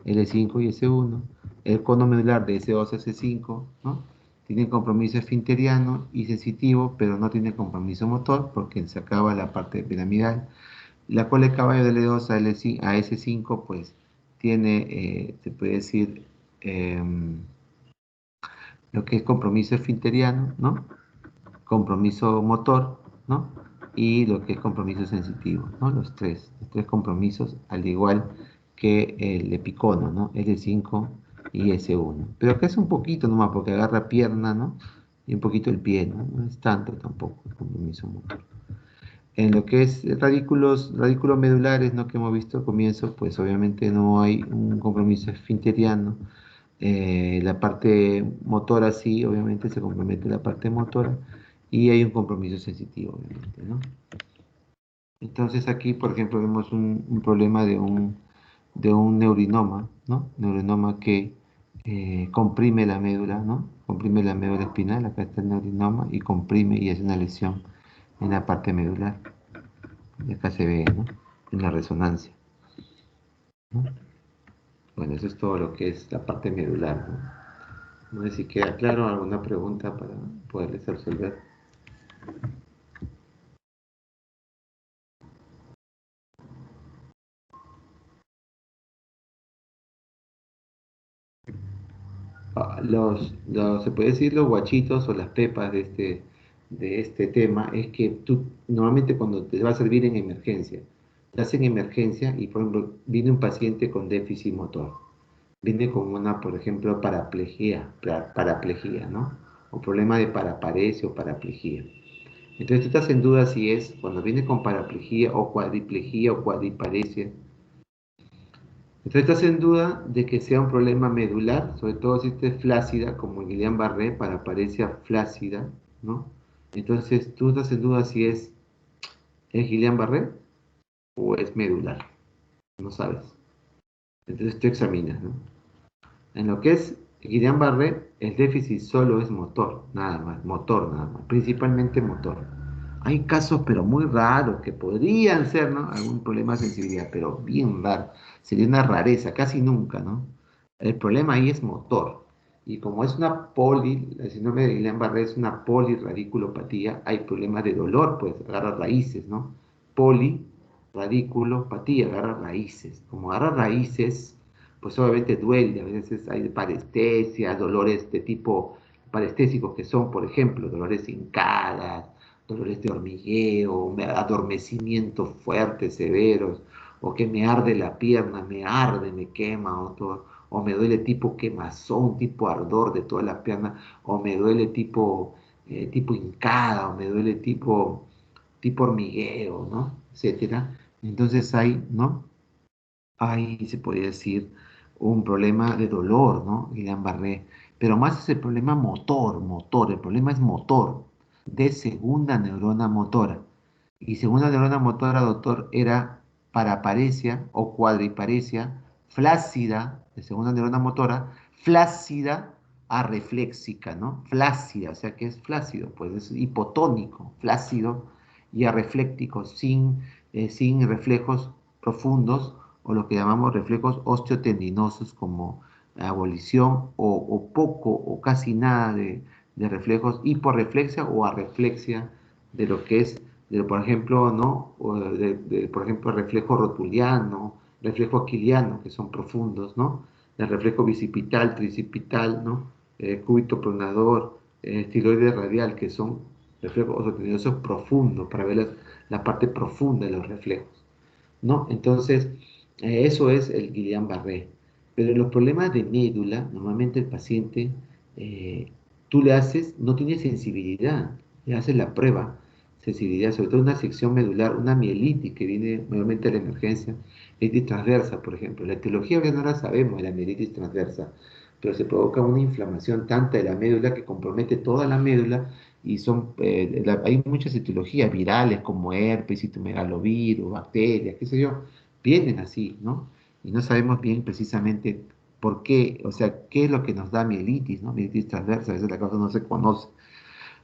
L5 y S1. El cono medular de S2 a S5, ¿no? Tiene compromiso esfinteriano y sensitivo, pero no tiene compromiso motor porque se acaba la parte piramidal. La cola de caballo de L2 a S5, pues tiene, se puede decir, lo que es compromiso esfinteriano, ¿no? Compromiso motor, ¿no? Y lo que es compromiso sensitivo, ¿no? Los tres compromisos, al igual que el epicono, ¿no? L5 y S1. Pero acá es un poquito nomás, porque agarra pierna, ¿no? Y un poquito el pie, ¿no? No es tanto tampoco el compromiso motor. En lo que es radículos medulares, ¿no? Que hemos visto al comienzo, pues obviamente no hay un compromiso esfinteriano. La parte motora sí, obviamente se compromete la parte motora y hay un compromiso sensitivo, obviamente, ¿no? Entonces aquí, por ejemplo, vemos un problema de un neurinoma, ¿no? Neurinoma que comprime la médula, ¿no? Comprime la médula espinal, acá está el neurinoma y comprime y hace una lesión en la parte medular. Y acá se ve, ¿no? En la resonancia, ¿no? Bueno, eso es todo lo que es la parte medular, ¿no? No sé si queda claro alguna pregunta para poderles resolver. Se puede decir los guachitos o las pepas de este tema es que tú normalmente cuando te va a servir en emergencia, estás en emergencia y por ejemplo viene un paciente con déficit motor, viene con una, por ejemplo, paraplegia, ¿no? O problema de paraparesia o paraplegia. Entonces tú estás en duda si es cuando viene con paraplegia o cuadriparesia. Entonces estás en duda de que sea un problema medular, sobre todo si esta es flácida, como el Guillain-Barré, paraparesia flácida, ¿no? Entonces tú estás en duda si es Guillain-Barré o es medular, no sabes. Entonces tú examinas, ¿no? En lo que es Guillain-Barré, el déficit solo es motor nada más, principalmente motor. Hay casos, pero muy raros, que podrían ser, ¿no? Algún problema de sensibilidad, pero bien raro. Sería una rareza, casi nunca, ¿no? El problema ahí es motor. Y como es el síndrome de Guillain-Barré es una poliradiculopatía, hay problemas de dolor, pues agarra raíces, ¿no? Poliradiculopatía, agarra raíces. Como agarra raíces, pues obviamente duele, a veces hay parestesias, dolores de tipo parestésicos que son, por ejemplo, dolores hincadas, dolores de hormigueo, adormecimientos fuertes, severos, o que me arde la pierna, me arde, me quema, o me duele tipo quemazón, tipo ardor de toda la pierna, o me duele tipo hincada, o me duele tipo hormigueo, ¿no? Etcétera. Entonces hay, ¿no? Hay, se podría decir, un problema de dolor, ¿no? Guillain-Barré. Pero más es el problema motor. El problema es motor, de segunda neurona motora. Y segunda neurona motora, doctor, era paraparesia o cuadriparesia flácida, de segunda neurona motora, flácida a reflexica, ¿no? Flácida, o sea que es flácido, pues es hipotónico, flácido y arrefléctico, sin reflejos profundos o lo que llamamos reflejos osteotendinosos como abolición o poco o casi nada de reflejos hiporreflexia o arreflexia de lo que es, por ejemplo, ¿no? Por ejemplo, reflejo rotuliano, reflejo aquiliano, que son profundos, ¿no? El reflejo bicipital, tricipital, ¿no? Cúbito pronador, estiloide radial, que son reflejos osteotendinosos profundos, para ver la parte profunda de los reflejos, ¿no? Entonces, eso es el Guillain-Barré. Pero en los problemas de médula, normalmente el paciente, eh, tú le haces, no tiene sensibilidad, le haces la prueba, sensibilidad, sobre todo una sección medular, una mielitis que viene normalmente a la emergencia, mielitis transversa, por ejemplo. La etiología ya no la sabemos de la mielitis transversa, pero se provoca una inflamación tanta de la médula que compromete toda la médula y hay muchas etiologías virales como herpes, citomegalovirus, bacterias, qué sé yo, vienen así, ¿no? y no sabemos bien precisamente por qué, o sea, qué es lo que nos da mielitis, ¿no? Mielitis transversa, a veces la causa no se conoce.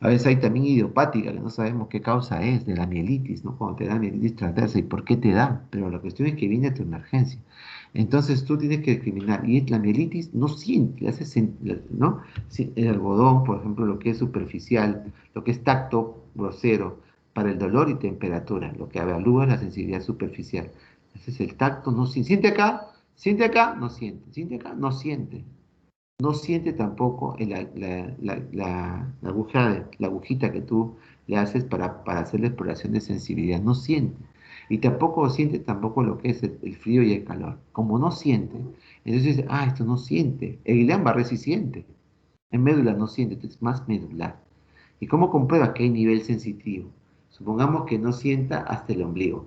A veces hay también idiopática, que no sabemos qué causa es de la mielitis, ¿no? Cuando te da mielitis transversa y por qué te da, pero la cuestión es que viene a tu emergencia. Entonces tú tienes que discriminar, y la mielitis no siente, ¿no? El algodón, por ejemplo, lo que es superficial, lo que es tacto grosero, para el dolor y temperatura, lo que evalúa la sensibilidad superficial. Ese es el tacto, no siente acá, no siente, siente acá, no siente. No siente tampoco la la agujita que tú le haces para hacer la exploración de sensibilidad. No siente. Y tampoco siente tampoco lo que es el frío y el calor. Como no siente, entonces dice, esto no siente. El Guillain-Barré sí siente. En médula no siente, entonces es más medular. ¿Y cómo compruebas que hay nivel sensitivo? Supongamos que no sienta hasta el ombligo.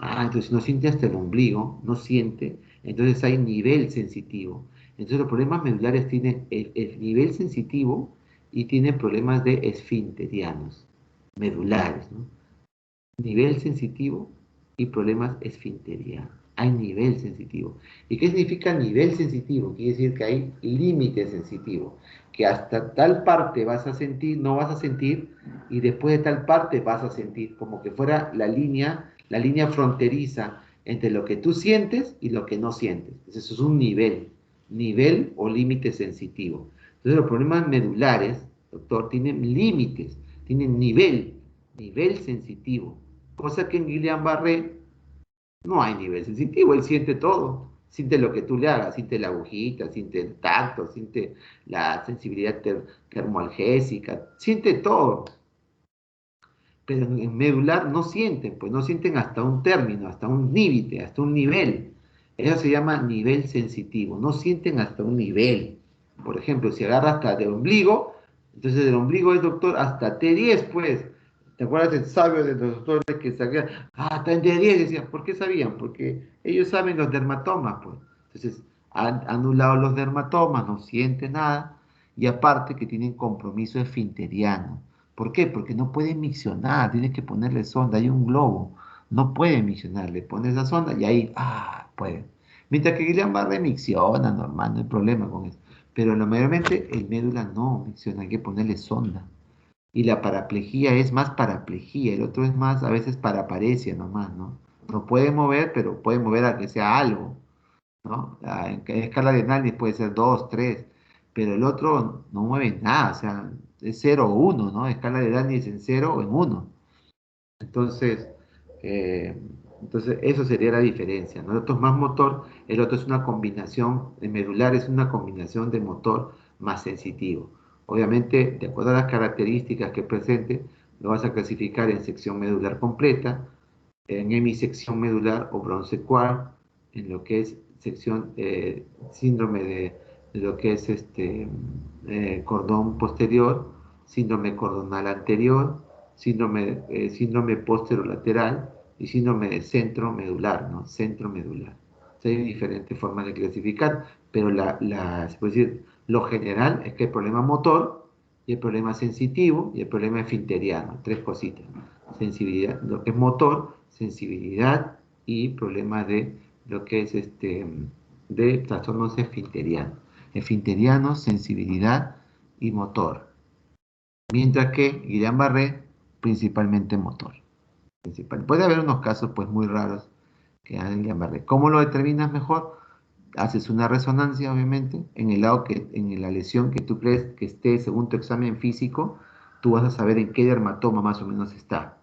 Entonces si no siente hasta el ombligo, no siente, entonces hay nivel sensitivo. Entonces los problemas medulares tienen el nivel sensitivo y tienen problemas de esfinterianos, medulares, ¿no? Nivel sensitivo y problemas esfinterianos. Hay nivel sensitivo. ¿Y qué significa nivel sensitivo? Quiere decir que hay límite sensitivo, que hasta tal parte vas a sentir, no vas a sentir, y después de tal parte vas a sentir, como que fuera la línea fronteriza entre lo que tú sientes y lo que no sientes. Entonces, eso es un nivel o límite sensitivo. Entonces, los problemas medulares, doctor, tienen límites, tienen nivel sensitivo. Cosa que en Guillain-Barré no hay nivel sensitivo, él siente todo. Siente lo que tú le hagas, siente la agujita, siente el tacto, siente la sensibilidad termoalgésica, siente todo. Pero en medular no sienten, pues no sienten hasta un término, hasta un límite, hasta un nivel. Eso se llama nivel sensitivo, no sienten hasta un nivel. Por ejemplo, si agarra hasta del ombligo, entonces el ombligo es, doctor, hasta T10, pues. ¿Te acuerdas del sabio de los doctores que sabían? Está en T10, decían. ¿Por qué sabían? Porque ellos saben los dermatomas, pues. Entonces, han anulado los dermatomas, no sienten nada, y aparte que tienen compromiso esfinteriano. ¿Por qué? Porque no pueden miccionar, tienes que ponerle sonda, hay un globo, no pueden miccionar, le pones la sonda y ahí, puede. Mientras que Guillain-Barré micciona, normal, no hay problema con eso. Pero mayormente el médula no micciona, hay que ponerle sonda. Y la paraplejía es más paraplejía, el otro es más a veces paraparesia nomás, ¿no? No puede mover, pero puede mover a que sea algo, ¿no? En escala de Naldi puede ser 2, 3, pero el otro no mueve nada, o sea, es 0 o 1, ¿no? Escala de Naldi es en 0 o en 1. Entonces, eh, entonces eso sería la diferencia, ¿no? El otro es más motor, el otro es una combinación, el medular es una combinación de motor más sensitivo. Obviamente, de acuerdo a las características que presente, lo vas a clasificar en sección medular completa, en hemisección medular o bronce quad, en lo que es sección síndrome de lo que es cordón posterior, síndrome cordonal anterior, síndrome posterolateral y síndrome de centro medular, ¿no? Centro medular. O sea, hay diferentes formas de clasificar, pero se puede decir, lo general es que el problema motor y el problema sensitivo y el problema esfinteriano, tres cositas. Sensibilidad, lo que es motor, sensibilidad y problemas de lo que es de trastornos esfinterianos. Esfinterianos, sensibilidad y motor. Mientras que Guillain-Barré, principalmente motor. Puede haber unos casos pues muy raros que dan Guillain-Barré. ¿Cómo lo determinas mejor? Haces una resonancia, obviamente, en el lado en la lesión que tú crees que esté según tu examen físico, tú vas a saber en qué dermatoma más o menos está.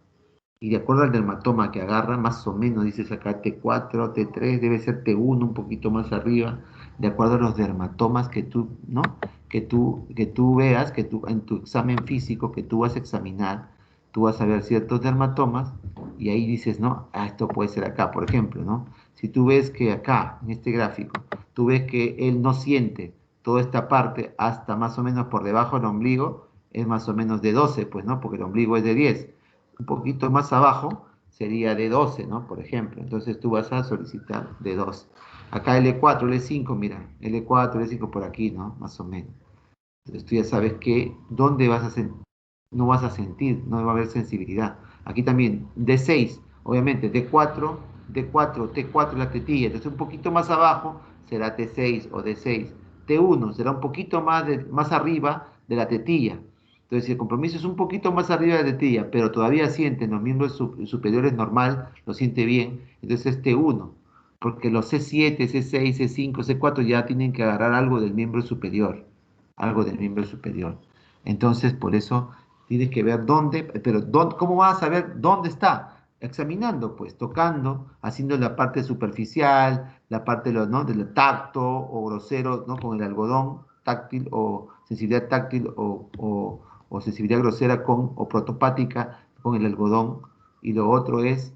Y de acuerdo al dermatoma que agarra, más o menos dices acá T4, T3, debe ser T1 un poquito más arriba, de acuerdo a los dermatomas que tú, ¿no? Que tú veas, que tú en tu examen físico que tú vas a examinar, tú vas a ver ciertos dermatomas y ahí dices, ¿no? Esto puede ser acá, por ejemplo, ¿no? Si tú ves que acá, en este gráfico, tú ves que él no siente toda esta parte hasta más o menos por debajo del ombligo, es más o menos de 12, pues, ¿no? Porque el ombligo es de 10. Un poquito más abajo sería de 12, ¿no? Por ejemplo. Entonces tú vas a solicitar de 12. Acá L4, L5, mira, L4, L5 por aquí, ¿no? Más o menos. Entonces tú ya sabes que dónde vas a sentir, no vas a sentir, no va a haber sensibilidad. Aquí también D6, obviamente D4, D4, T4 la tetilla, entonces un poquito más abajo será T6 o D6. T1 será un poquito más arriba de la tetilla. Entonces, si el compromiso es un poquito más arriba de la tetilla, pero todavía siente en los miembros superiores normal, lo siente bien, entonces es T1, porque los C7, C6, C5, C4 ya tienen que agarrar algo del miembro superior, algo del miembro superior. Entonces, por eso tienes que ver dónde, pero ¿cómo vas a saber dónde está? Examinando, pues, tocando, haciendo la parte superficial, la parte ¿no? del tacto o grosero, ¿no? Con el algodón táctil o sensibilidad táctil o sensibilidad grosera o protopática con el algodón. Y lo otro es,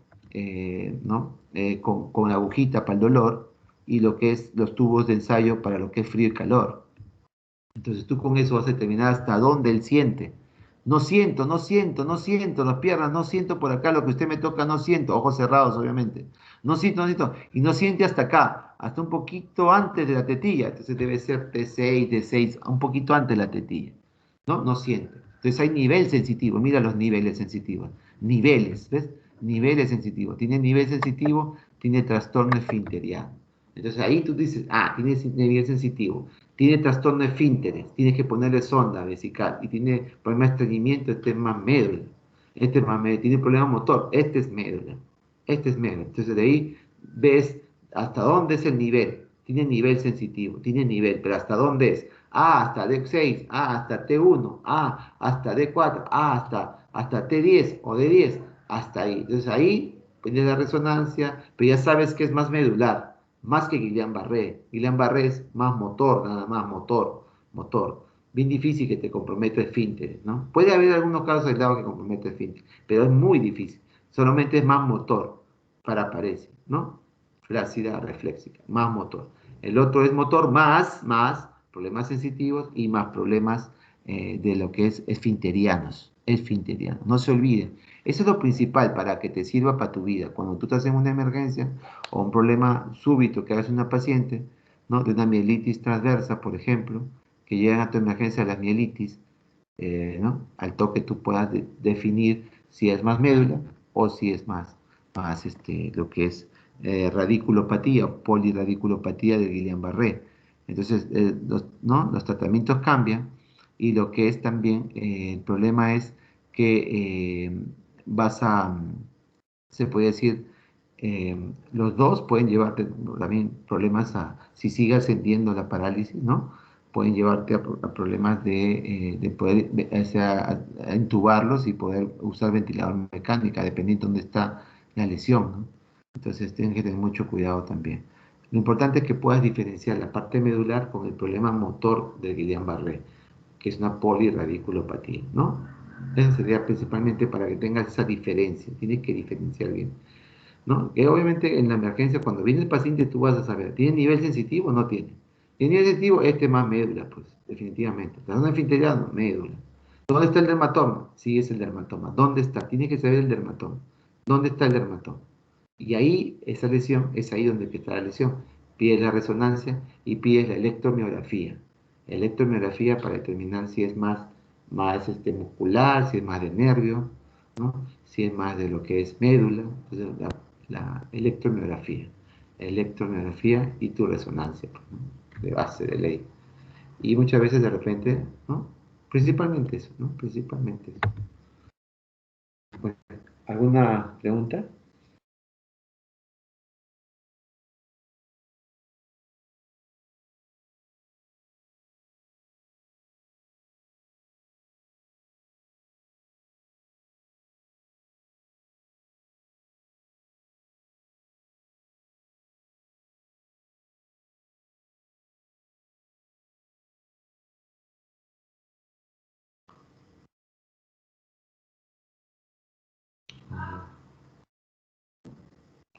¿no? Con la agujita para el dolor y lo que es los tubos de ensayo para lo que es frío y calor. Entonces tú con eso vas a determinar hasta dónde él siente. No siento, no siento, no siento las piernas, no siento por acá lo que usted me toca, no siento, ojos cerrados obviamente. No siento, no siento. Y no siente hasta acá, hasta un poquito antes de la tetilla. Entonces debe ser T6, D6, un poquito antes de la tetilla. ¿No? No siente. Entonces hay nivel sensitivo, mira los niveles sensitivos. Niveles, ¿ves? Niveles sensitivos. Tiene nivel sensitivo, tiene trastorno esfinteriano. Entonces ahí tú dices, tiene nivel sensitivo, tiene trastorno esfínteres, tienes que ponerle sonda vesical y tiene problema de estreñimiento, este es más médula, este es más médula, tiene problema motor, este es médula, este es médula. Entonces de ahí ves hasta dónde es el nivel, tiene nivel sensitivo, tiene nivel, pero hasta dónde es, hasta D6, hasta T1, hasta D4, hasta T10 o D10, hasta ahí. Entonces ahí viene la resonancia, pero ya sabes que es más medular, más que Guillain-Barré. Guillain-Barré es más motor, nada más, motor. Bien difícil que te comprometa esfínteres, ¿no? Puede haber algunos casos aislados que compromete esfínteres, pero es muy difícil. Solamente es más motor para parecer, ¿no? Flácida reflexica, más motor. El otro es motor más problemas sensitivos y más problemas de lo que es esfinterianos. No se olviden. Eso es lo principal para que te sirva para tu vida. Cuando tú estás en una emergencia o un problema súbito que hagas una paciente, ¿no? De una mielitis transversa, por ejemplo, que llegan a tu emergencia las mielitis, ¿no? Al toque tú puedas definir si es más médula o si es más lo que es radiculopatía o poliradiculopatía de Guillain-Barré. Entonces, ¿no? Los tratamientos cambian y lo que es también, el problema es que vas a, se puede decir, los dos pueden llevarte también problemas si sigue ascendiendo la parálisis, ¿no? Pueden llevarte a problemas de poder, o sea, a intubarlos y poder usar ventilador mecánica, dependiendo de dónde está la lesión, ¿no? Entonces tienen que tener mucho cuidado también. Lo importante es que puedas diferenciar la parte medular con el problema motor de Guillain-Barré, que es una poliradiculopatía, ¿no? Eso sería principalmente para que tengas esa diferencia, tienes que diferenciar bien, ¿no? Que obviamente en la emergencia, cuando viene el paciente, tú vas a saber, ¿tiene nivel sensitivo o no tiene? ¿Tiene nivel sensitivo? Este más médula, pues, definitivamente. La zona anfiteriana, médula. ¿Dónde está el dermatoma? Sí, es el dermatoma. ¿Dónde está? Tienes que saber el dermatoma. ¿Dónde está el dermatoma? Y ahí, esa lesión, es ahí donde está la lesión. Pides la resonancia y pides la electromiografía. Electromiografía para determinar si es más muscular, si es más de nervio, ¿no? Si es más de lo que es médula. Entonces, la electromiografía y tu resonancia, ¿no? De base de ley. Y muchas veces de repente, ¿no? Principalmente eso, ¿no? Principalmente eso. Bueno, ¿alguna pregunta?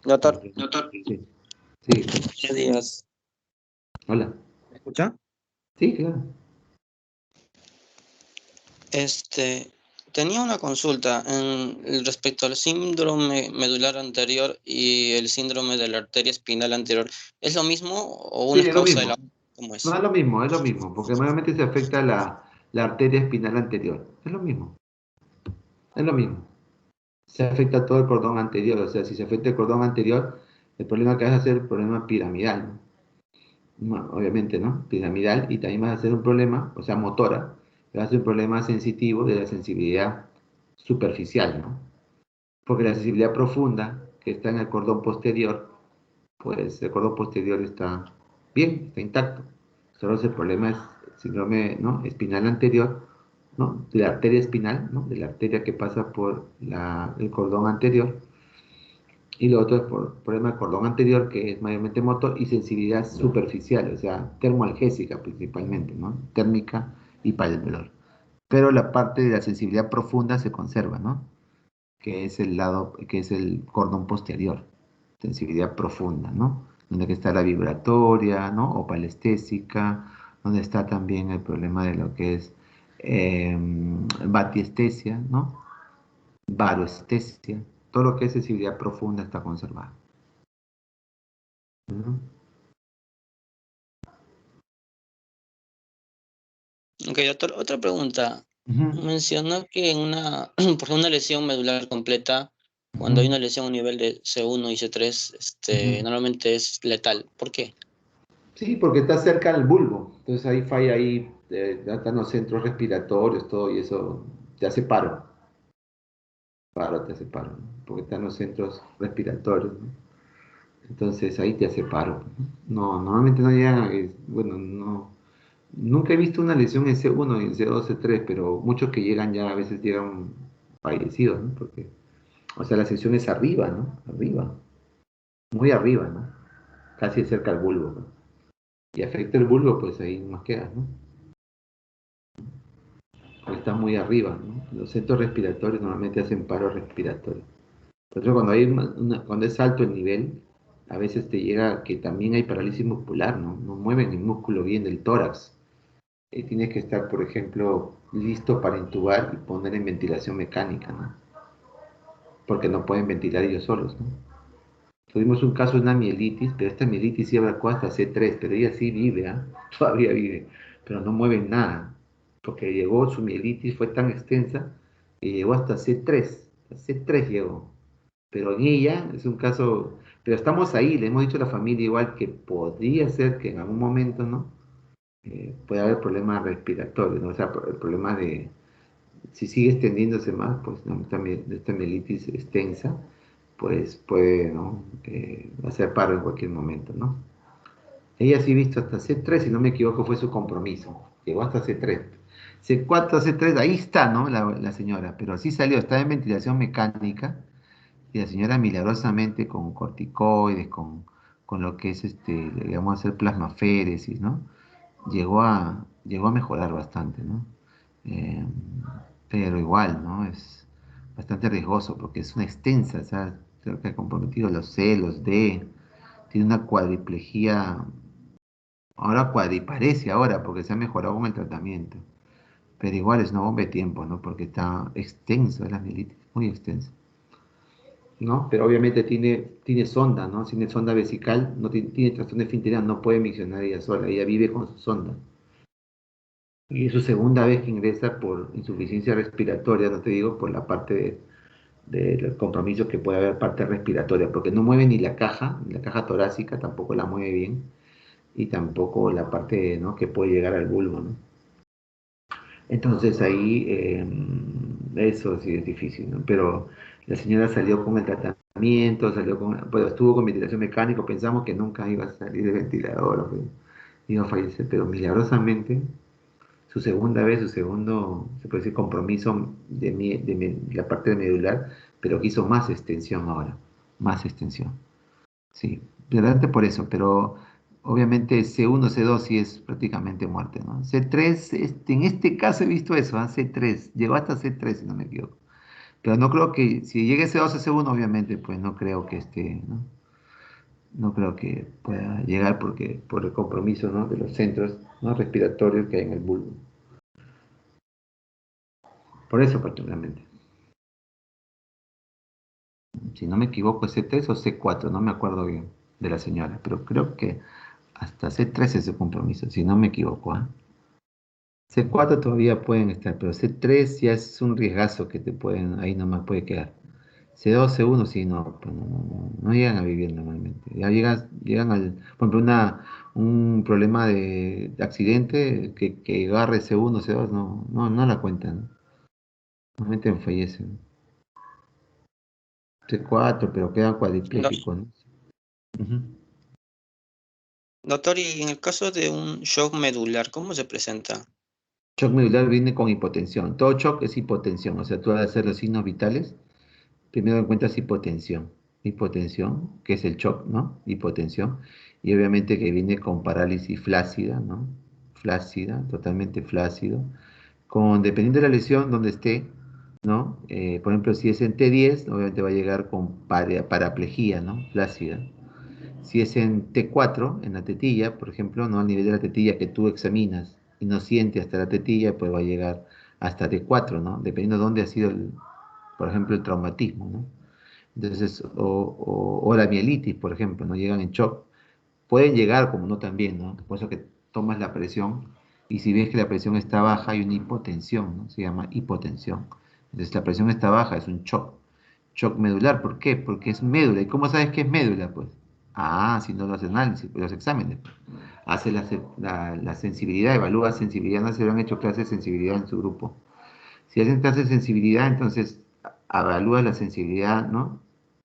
Doctor, Sí, sí, buenos días. hola. ¿Me escucha? Sí, claro. Tenía una consulta respecto al síndrome medular anterior y el síndrome de la arteria espinal anterior. ¿Es lo mismo o Sí, una es es lo causa de la mismo. otra? ¿Cómo No, es? es lo mismo, porque nuevamente se afecta la arteria espinal anterior. Es lo mismo, es lo mismo. Se afecta todo el cordón anterior, o sea, si se afecta el cordón anterior, El problema que vas a hacer es el problema piramidal, ¿no? Obviamente, ¿no? Piramidal, y también vas a hacer un problema, o sea, motora, vas a hacer un problema sensitivo de la sensibilidad superficial, ¿no? Porque la sensibilidad profunda, que está en el cordón posterior, pues el cordón posterior está bien, está intacto. Solo el problema es síndrome, ¿no?, espinal anterior, ¿no?, de la arteria espinal, ¿no?, de la arteria que pasa por el cordón anterior, y lo otro es por problema del cordón anterior, que es mayormente motor, y sensibilidad superficial, o sea, termoalgésica principalmente, ¿no?, térmica y para el dolor. Pero la parte de la sensibilidad profunda se conserva, ¿no?, que es el lado, que es el cordón posterior, sensibilidad profunda, ¿no? Donde está la vibratoria, ¿no? O palestésica, donde está también el problema de lo que es batiestesia, ¿no? Varoestesia, todo lo que es sensibilidad profunda está conservado. ¿No? Ok, doctor, otra pregunta. Uh-huh. Mencionó que por una lesión medular completa, cuando hay Uh-huh. una lesión a nivel de C1 y C3, Uh-huh. normalmente es letal. ¿Por qué? Sí, porque está cerca del bulbo, entonces ahí falla, ahí ya están los centros respiratorios, todo, y eso te hace te hace paro, ¿no? Porque están los centros respiratorios, ¿no? Entonces ahí te hace paro. No, normalmente no llega, bueno, no, nunca he visto una lesión en C1 y en C2, C3, pero muchos que llegan ya a veces llegan fallecidos, ¿no? Porque, o sea, la lesión es arriba, ¿no? Arriba, muy arriba, ¿no? Casi cerca al bulbo, ¿no? Y afecta el bulbo, pues ahí más quedas, ¿no? Porque está muy arriba, ¿no? Los centros respiratorios normalmente hacen paro respiratorio. Por eso cuando cuando es alto el nivel, a veces te llega que también hay parálisis muscular, ¿no? No mueven el músculo bien del tórax. Tienes que estar, por ejemplo, listo para intubar y poner en ventilación mecánica, ¿no? Porque no pueden ventilar ellos solos, ¿no? Tuvimos un caso de una mielitis, pero esta mielitis sí abarcó hasta C3, pero ella sí vive, ¿ah? Todavía vive, pero no mueven nada, porque llegó, su mielitis fue tan extensa que llegó hasta C3 llegó, pero en ella es un caso, pero estamos ahí, le hemos dicho a la familia igual que podría ser que en algún momento, ¿no? Puede haber problemas respiratorios, ¿no? O sea, problemas de, si sigue extendiéndose más, pues, ¿no?, esta mielitis extensa, pues puede, ¿no?, hacer paro en cualquier momento, ¿no? Ella sí ha visto hasta C3, si no me equivoco, fue su compromiso. Llegó hasta C3. C4, C3, ahí está, ¿no? La señora, pero sí salió, está en ventilación mecánica, y la señora milagrosamente con corticoides, con lo que es, le vamos a hacer plasmaféresis, ¿no? Llegó a mejorar bastante, ¿no? Eh, pero igual, ¿no? Es bastante riesgoso porque es una extensa, o sea, creo que ha comprometido los C, los D, tiene una cuadriplejía, ahora cuadriparece ahora porque se ha mejorado con el tratamiento, pero igual es una bomba de tiempo, ¿no? Porque está extenso la mielitis, muy extenso, ¿no? Pero obviamente tiene sonda, ¿no? Tiene sonda vesical, no tiene trastorno esfinteriano, no puede miccionar ella sola, ella vive con su sonda. Y es su segunda vez que ingresa por insuficiencia respiratoria, no te digo por la parte del compromiso que puede haber parte respiratoria, porque no mueve ni la caja torácica tampoco la mueve bien, y tampoco la parte, ¿no?, que puede llegar al bulbo, ¿no? Entonces ahí eso sí es difícil, ¿no? Pero la señora salió con el tratamiento, pues estuvo con ventilación mecánica, pensamos que nunca iba a salir de ventilador, pues, iba a fallecer, pero milagrosamente su segunda vez, su segundo, se puede decir, compromiso la parte medular, pero que hizo más extensión ahora, más extensión. Sí, realmente por eso, pero obviamente C1, C2 sí es prácticamente muerte, ¿no? C3, en este caso he visto eso, ¿ah? C3, llegó hasta C3 si no me equivoco. Pero no creo que, si llegue C2 a C1, obviamente, pues no creo que ¿no? No creo que pueda llegar porque por el compromiso, ¿no?, de los centros, ¿no?, respiratorios que hay en el bulbo. Por eso particularmente. Si no me equivoco, es C3 o C4, no me acuerdo bien de la señora, pero creo que hasta C3 es el compromiso, si no me equivoco, ¿ah? C4 todavía pueden estar, pero C3 ya es un riesgazo que te pueden, ahí nomás puede quedar. C2, C1, sí, no, pues no llegan a vivir normalmente. Ya llegan al, por ejemplo, un problema de accidente que agarre C1, C2, no la cuentan. Normalmente fallecen. C4, pero quedan Do- cuadriplégicos, ¿no? Ujú. Doctor, y en el caso de un shock medular, ¿cómo se presenta? Shock medular viene con hipotensión. Todo shock es hipotensión. O sea, tú al hacer los signos vitales, primero encuentras hipotensión. Hipotensión, que es el shock, ¿no? Hipotensión. Y obviamente que viene con parálisis flácida, ¿no? Flácida, totalmente flácido. Dependiendo de la lesión donde esté, ¿no? Por ejemplo, si es en T10, obviamente va a llegar con paraplegia, ¿no? Flácida. Si es en T4, en la tetilla, por ejemplo, ¿no? Al nivel de la tetilla que tú examinas y no siente hasta la tetilla, pues va a llegar hasta T4, ¿no? Dependiendo de dónde ha sido, por ejemplo, el traumatismo, ¿no? Entonces, o la mielitis, por ejemplo, ¿no? Llegan en shock. Pueden llegar, como no también, ¿no? Por eso que tomas la presión y si ves que la presión está baja, hay una hipotensión, ¿no? Se llama hipotensión. Entonces, la presión está baja, es un shock. Shock medular, ¿por qué? Porque es médula. ¿Y cómo sabes que es médula? Pues, si no lo haces análisis, los exámenes. Hace la sensibilidad, evalúa sensibilidad, no se lo han hecho clases de sensibilidad en su grupo. Si hacen clases de sensibilidad, entonces evalúa la sensibilidad, ¿no?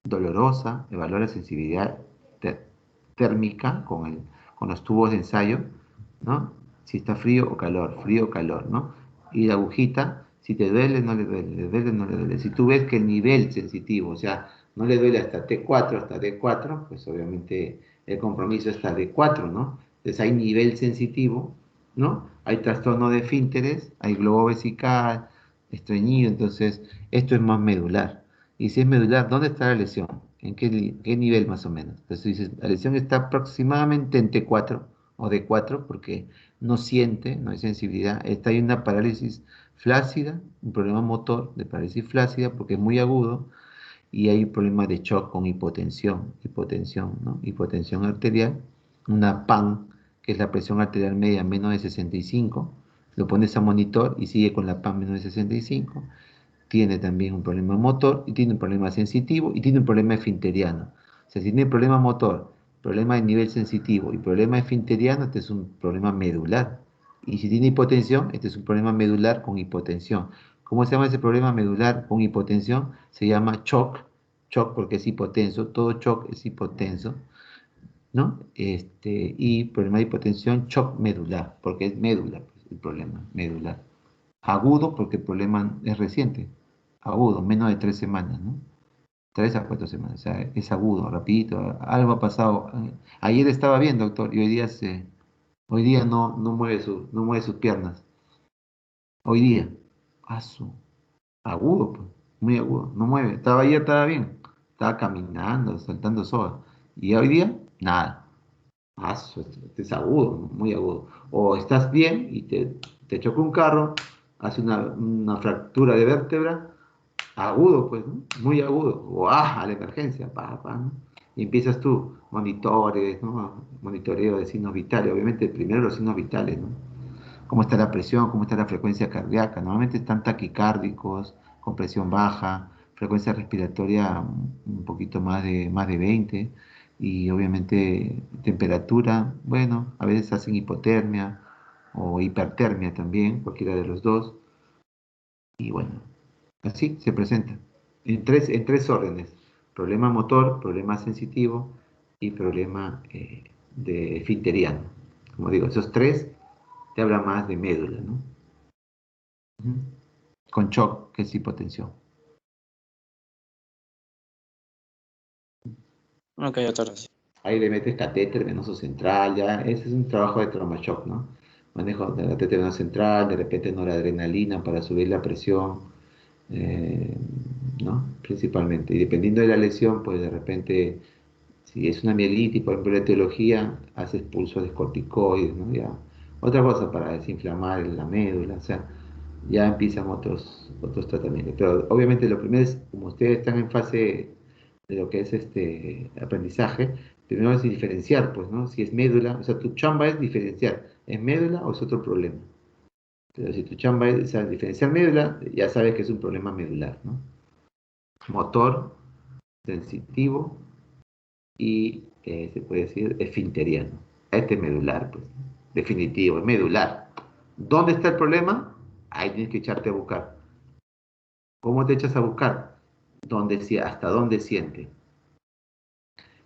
Dolorosa, evalúa la sensibilidad térmica con los tubos de ensayo, ¿no? Si está frío o calor, ¿no? Y la agujita, si te duele, no le duele, le duele, no le duele. Si tú ves que el nivel sensitivo, o sea, no le duele hasta T4, hasta D4, pues obviamente el compromiso está D4, ¿no? Entonces hay nivel sensitivo, ¿no? Hay trastorno de esfínteres, hay globo vesical, estreñido, entonces esto es más medular. Y si es medular, ¿dónde está la lesión? ¿En qué nivel más o menos? Entonces dices, la lesión está aproximadamente en T4 o D4 porque no siente, no hay sensibilidad. Hay una parálisis flácida, un problema motor de parálisis flácida porque es muy agudo y hay problemas de shock con hipotensión, ¿no? Hipotensión arterial, una PAN, que es la presión arterial media menos de 65, lo pones a monitor y sigue con la PAN menos de 65, tiene también un problema motor y tiene un problema sensitivo y tiene un problema esfinteriano. O sea, si tiene problema motor, problema de nivel sensitivo y problema esfinteriano, este es un problema medular. Y si tiene hipotensión, este es un problema medular con hipotensión. ¿Cómo se llama ese problema medular con hipotensión? Se llama shock porque es hipotenso, todo shock es hipotenso, ¿no? Y problema de hipotensión, shock medular, porque es médula, pues, el problema medular. Agudo porque el problema es reciente, agudo, menos de 3 semanas, ¿no? 3 a 4 semanas, o sea, es agudo, rapidito, algo ha pasado. Ayer estaba bien, doctor, y hoy día no mueve sus piernas. Hoy día, asu, agudo, pues, muy agudo, no mueve. Ayer estaba bien, estaba caminando, saltando soga. Y hoy día, nada. Este es agudo, muy agudo. O estás bien y te choca un carro, hace una fractura de vértebra, agudo, pues, ¿no? Muy agudo. O a la emergencia, ¿no? Y empiezas tú, monitores, ¿no? Monitoreo de signos vitales. Obviamente, primero los signos vitales, ¿no? Cómo está la presión, cómo está la frecuencia cardíaca. Normalmente están taquicárdicos, con presión baja, frecuencia respiratoria un poquito más de 20 y obviamente temperatura, bueno, a veces hacen hipotermia o hipertermia también, cualquiera de los dos. Y bueno, así se presenta en tres órdenes: problema motor, problema sensitivo y problema de esfinteriano. Como digo, esos tres te habla más de médula, ¿no? Ujú. Con shock, que es hipotensión. Ok, doctor. Ahí le metes catéter venoso central, ya, ese es un trabajo de trauma shock, ¿no? Manejo de catéter venoso central, de repente noradrenalina para subir la presión, eh, ¿no? Principalmente. Y dependiendo de la lesión, pues de repente, si es una mielitis, por ejemplo, la etiología, haces pulsos de corticoides, ¿no? Ya. Otra cosa para desinflamar la médula, o sea, ya empiezan otros tratamientos. Pero obviamente lo primero es, como ustedes están en fase de lo que es este aprendizaje, primero es diferenciar, pues, ¿no? Si es médula, o sea, tu chamba es diferenciar, ¿es médula o es otro problema? Pero si tu chamba es, o sea, diferenciar médula, ya sabes que es un problema medular, ¿no? Motor, sensitivo y se puede decir esfinteriano. Este es medular, pues. Definitivo, es medular. ¿Dónde está el problema? Ahí tienes que echarte a buscar. ¿Cómo te echas a buscar? Hasta dónde siente.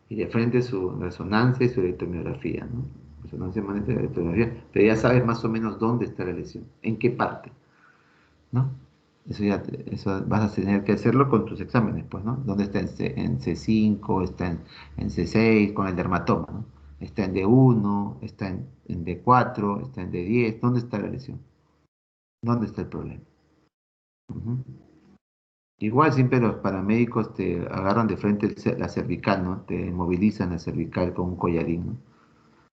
Y de frente su resonancia y su electromiografía, ¿no? Resonancia magnética y electromiografía. Pero ya sabes más o menos dónde está la lesión, en qué parte, ¿no? Eso vas a tener que hacerlo con tus exámenes, pues, ¿no? ¿Dónde está en C5, está en C6 con el dermatoma, ¿no? Está en D1, está en D4, está en D10. ¿Dónde está la lesión? ¿Dónde está el problema? Ujú. Igual siempre los paramédicos te agarran de frente la cervical, ¿no? Te inmovilizan la cervical con un collarín, ¿no?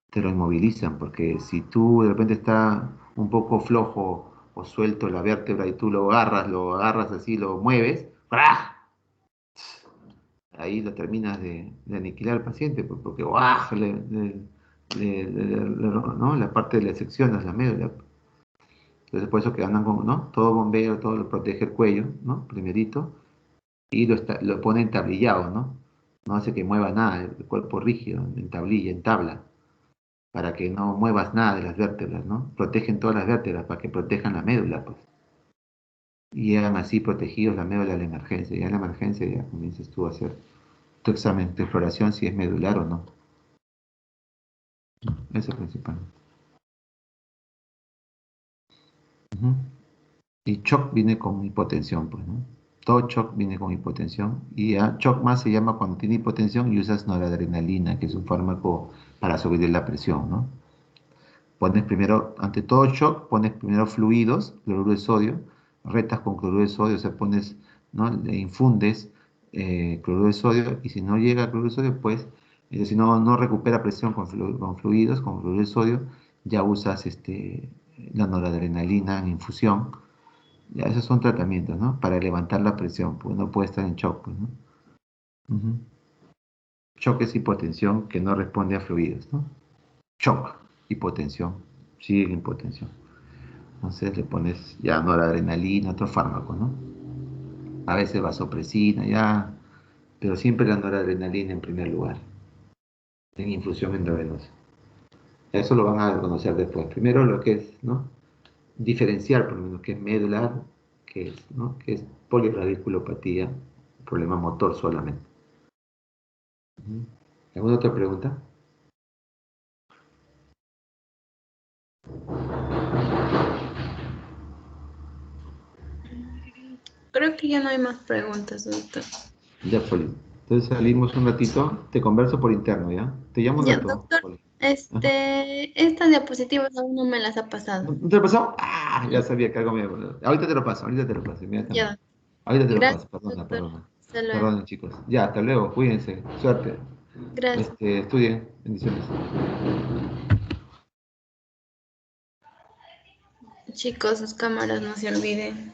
Te lo inmovilizan, porque si tú de repente está un poco flojo o suelto la vértebra y tú lo agarras así, lo mueves, ¡ah! Ahí lo terminas de aniquilar al paciente, pues, porque ¡guau! ¿No? La parte de la sección es la médula. Entonces por eso que andan con, ¿no? Todo bombero, todo lo protege el cuello, ¿no? Primerito, y lo pone entablillado, ¿no? No hace que mueva nada, el cuerpo rígido, en tablilla, en tabla, para que no muevas nada de las vértebras, ¿no? Protegen todas las vértebras para que protejan la médula, pues. Y llegan así protegidos la médula de la emergencia. Ya en la emergencia ya comienzas tú a hacer tu examen de exploración si es medular o no. Eso es principal. Ujú. Y shock viene con hipotensión, pues, ¿no? Todo shock viene con hipotensión. Y ya shock más se llama cuando tiene hipotensión y usas noradrenalina, que es un fármaco para subir la presión, ¿no? Pones primero, ante todo shock, pones primero fluidos, cloruro de sodio, retas con cloruro de sodio, o sea, pones, ¿no? Le infundes cloruro de sodio, y si no llega a cloruro de sodio, pues, si no recupera presión con fluidos, con cloruro de sodio, ya usas la noradrenalina en infusión. Ya esos son tratamientos, ¿no? Para levantar la presión, pues no puede estar en shock, pues, ¿no? Ujú. Shock es hipotensión que no responde a fluidos, ¿no? Shock, hipotensión, sigue en hipotensión. Entonces le pones ya noradrenalina, otro fármaco, ¿no? A veces vasopresina, ya, pero siempre la noradrenalina en primer lugar, en infusión endovenosa. Eso lo van a conocer después. Primero lo que es, ¿no? Diferenciar, por lo menos, que es medular, que es, ¿no? Que es polirradiculopatía, problema motor solamente. ¿Alguna otra pregunta? Creo que ya no hay más preguntas, doctor. Ya, Poli. Entonces salimos un ratito, te converso por interno, ¿ya? Te llamo un Ya, rato, doctor, Poli. Ajá. estas diapositivas aún no me las ha pasado. ¿No te lo pasó? Ah, ya sabía que algo me... Ahorita te lo paso, inmediatamente. Ya, Ahorita te lo gracias, paso, perdona, doctor. perdona. Hasta luego. Perdona, chicos. Ya, hasta luego, cuídense, suerte. Gracias. Estudien, bendiciones. Chicos, sus cámaras no se olviden.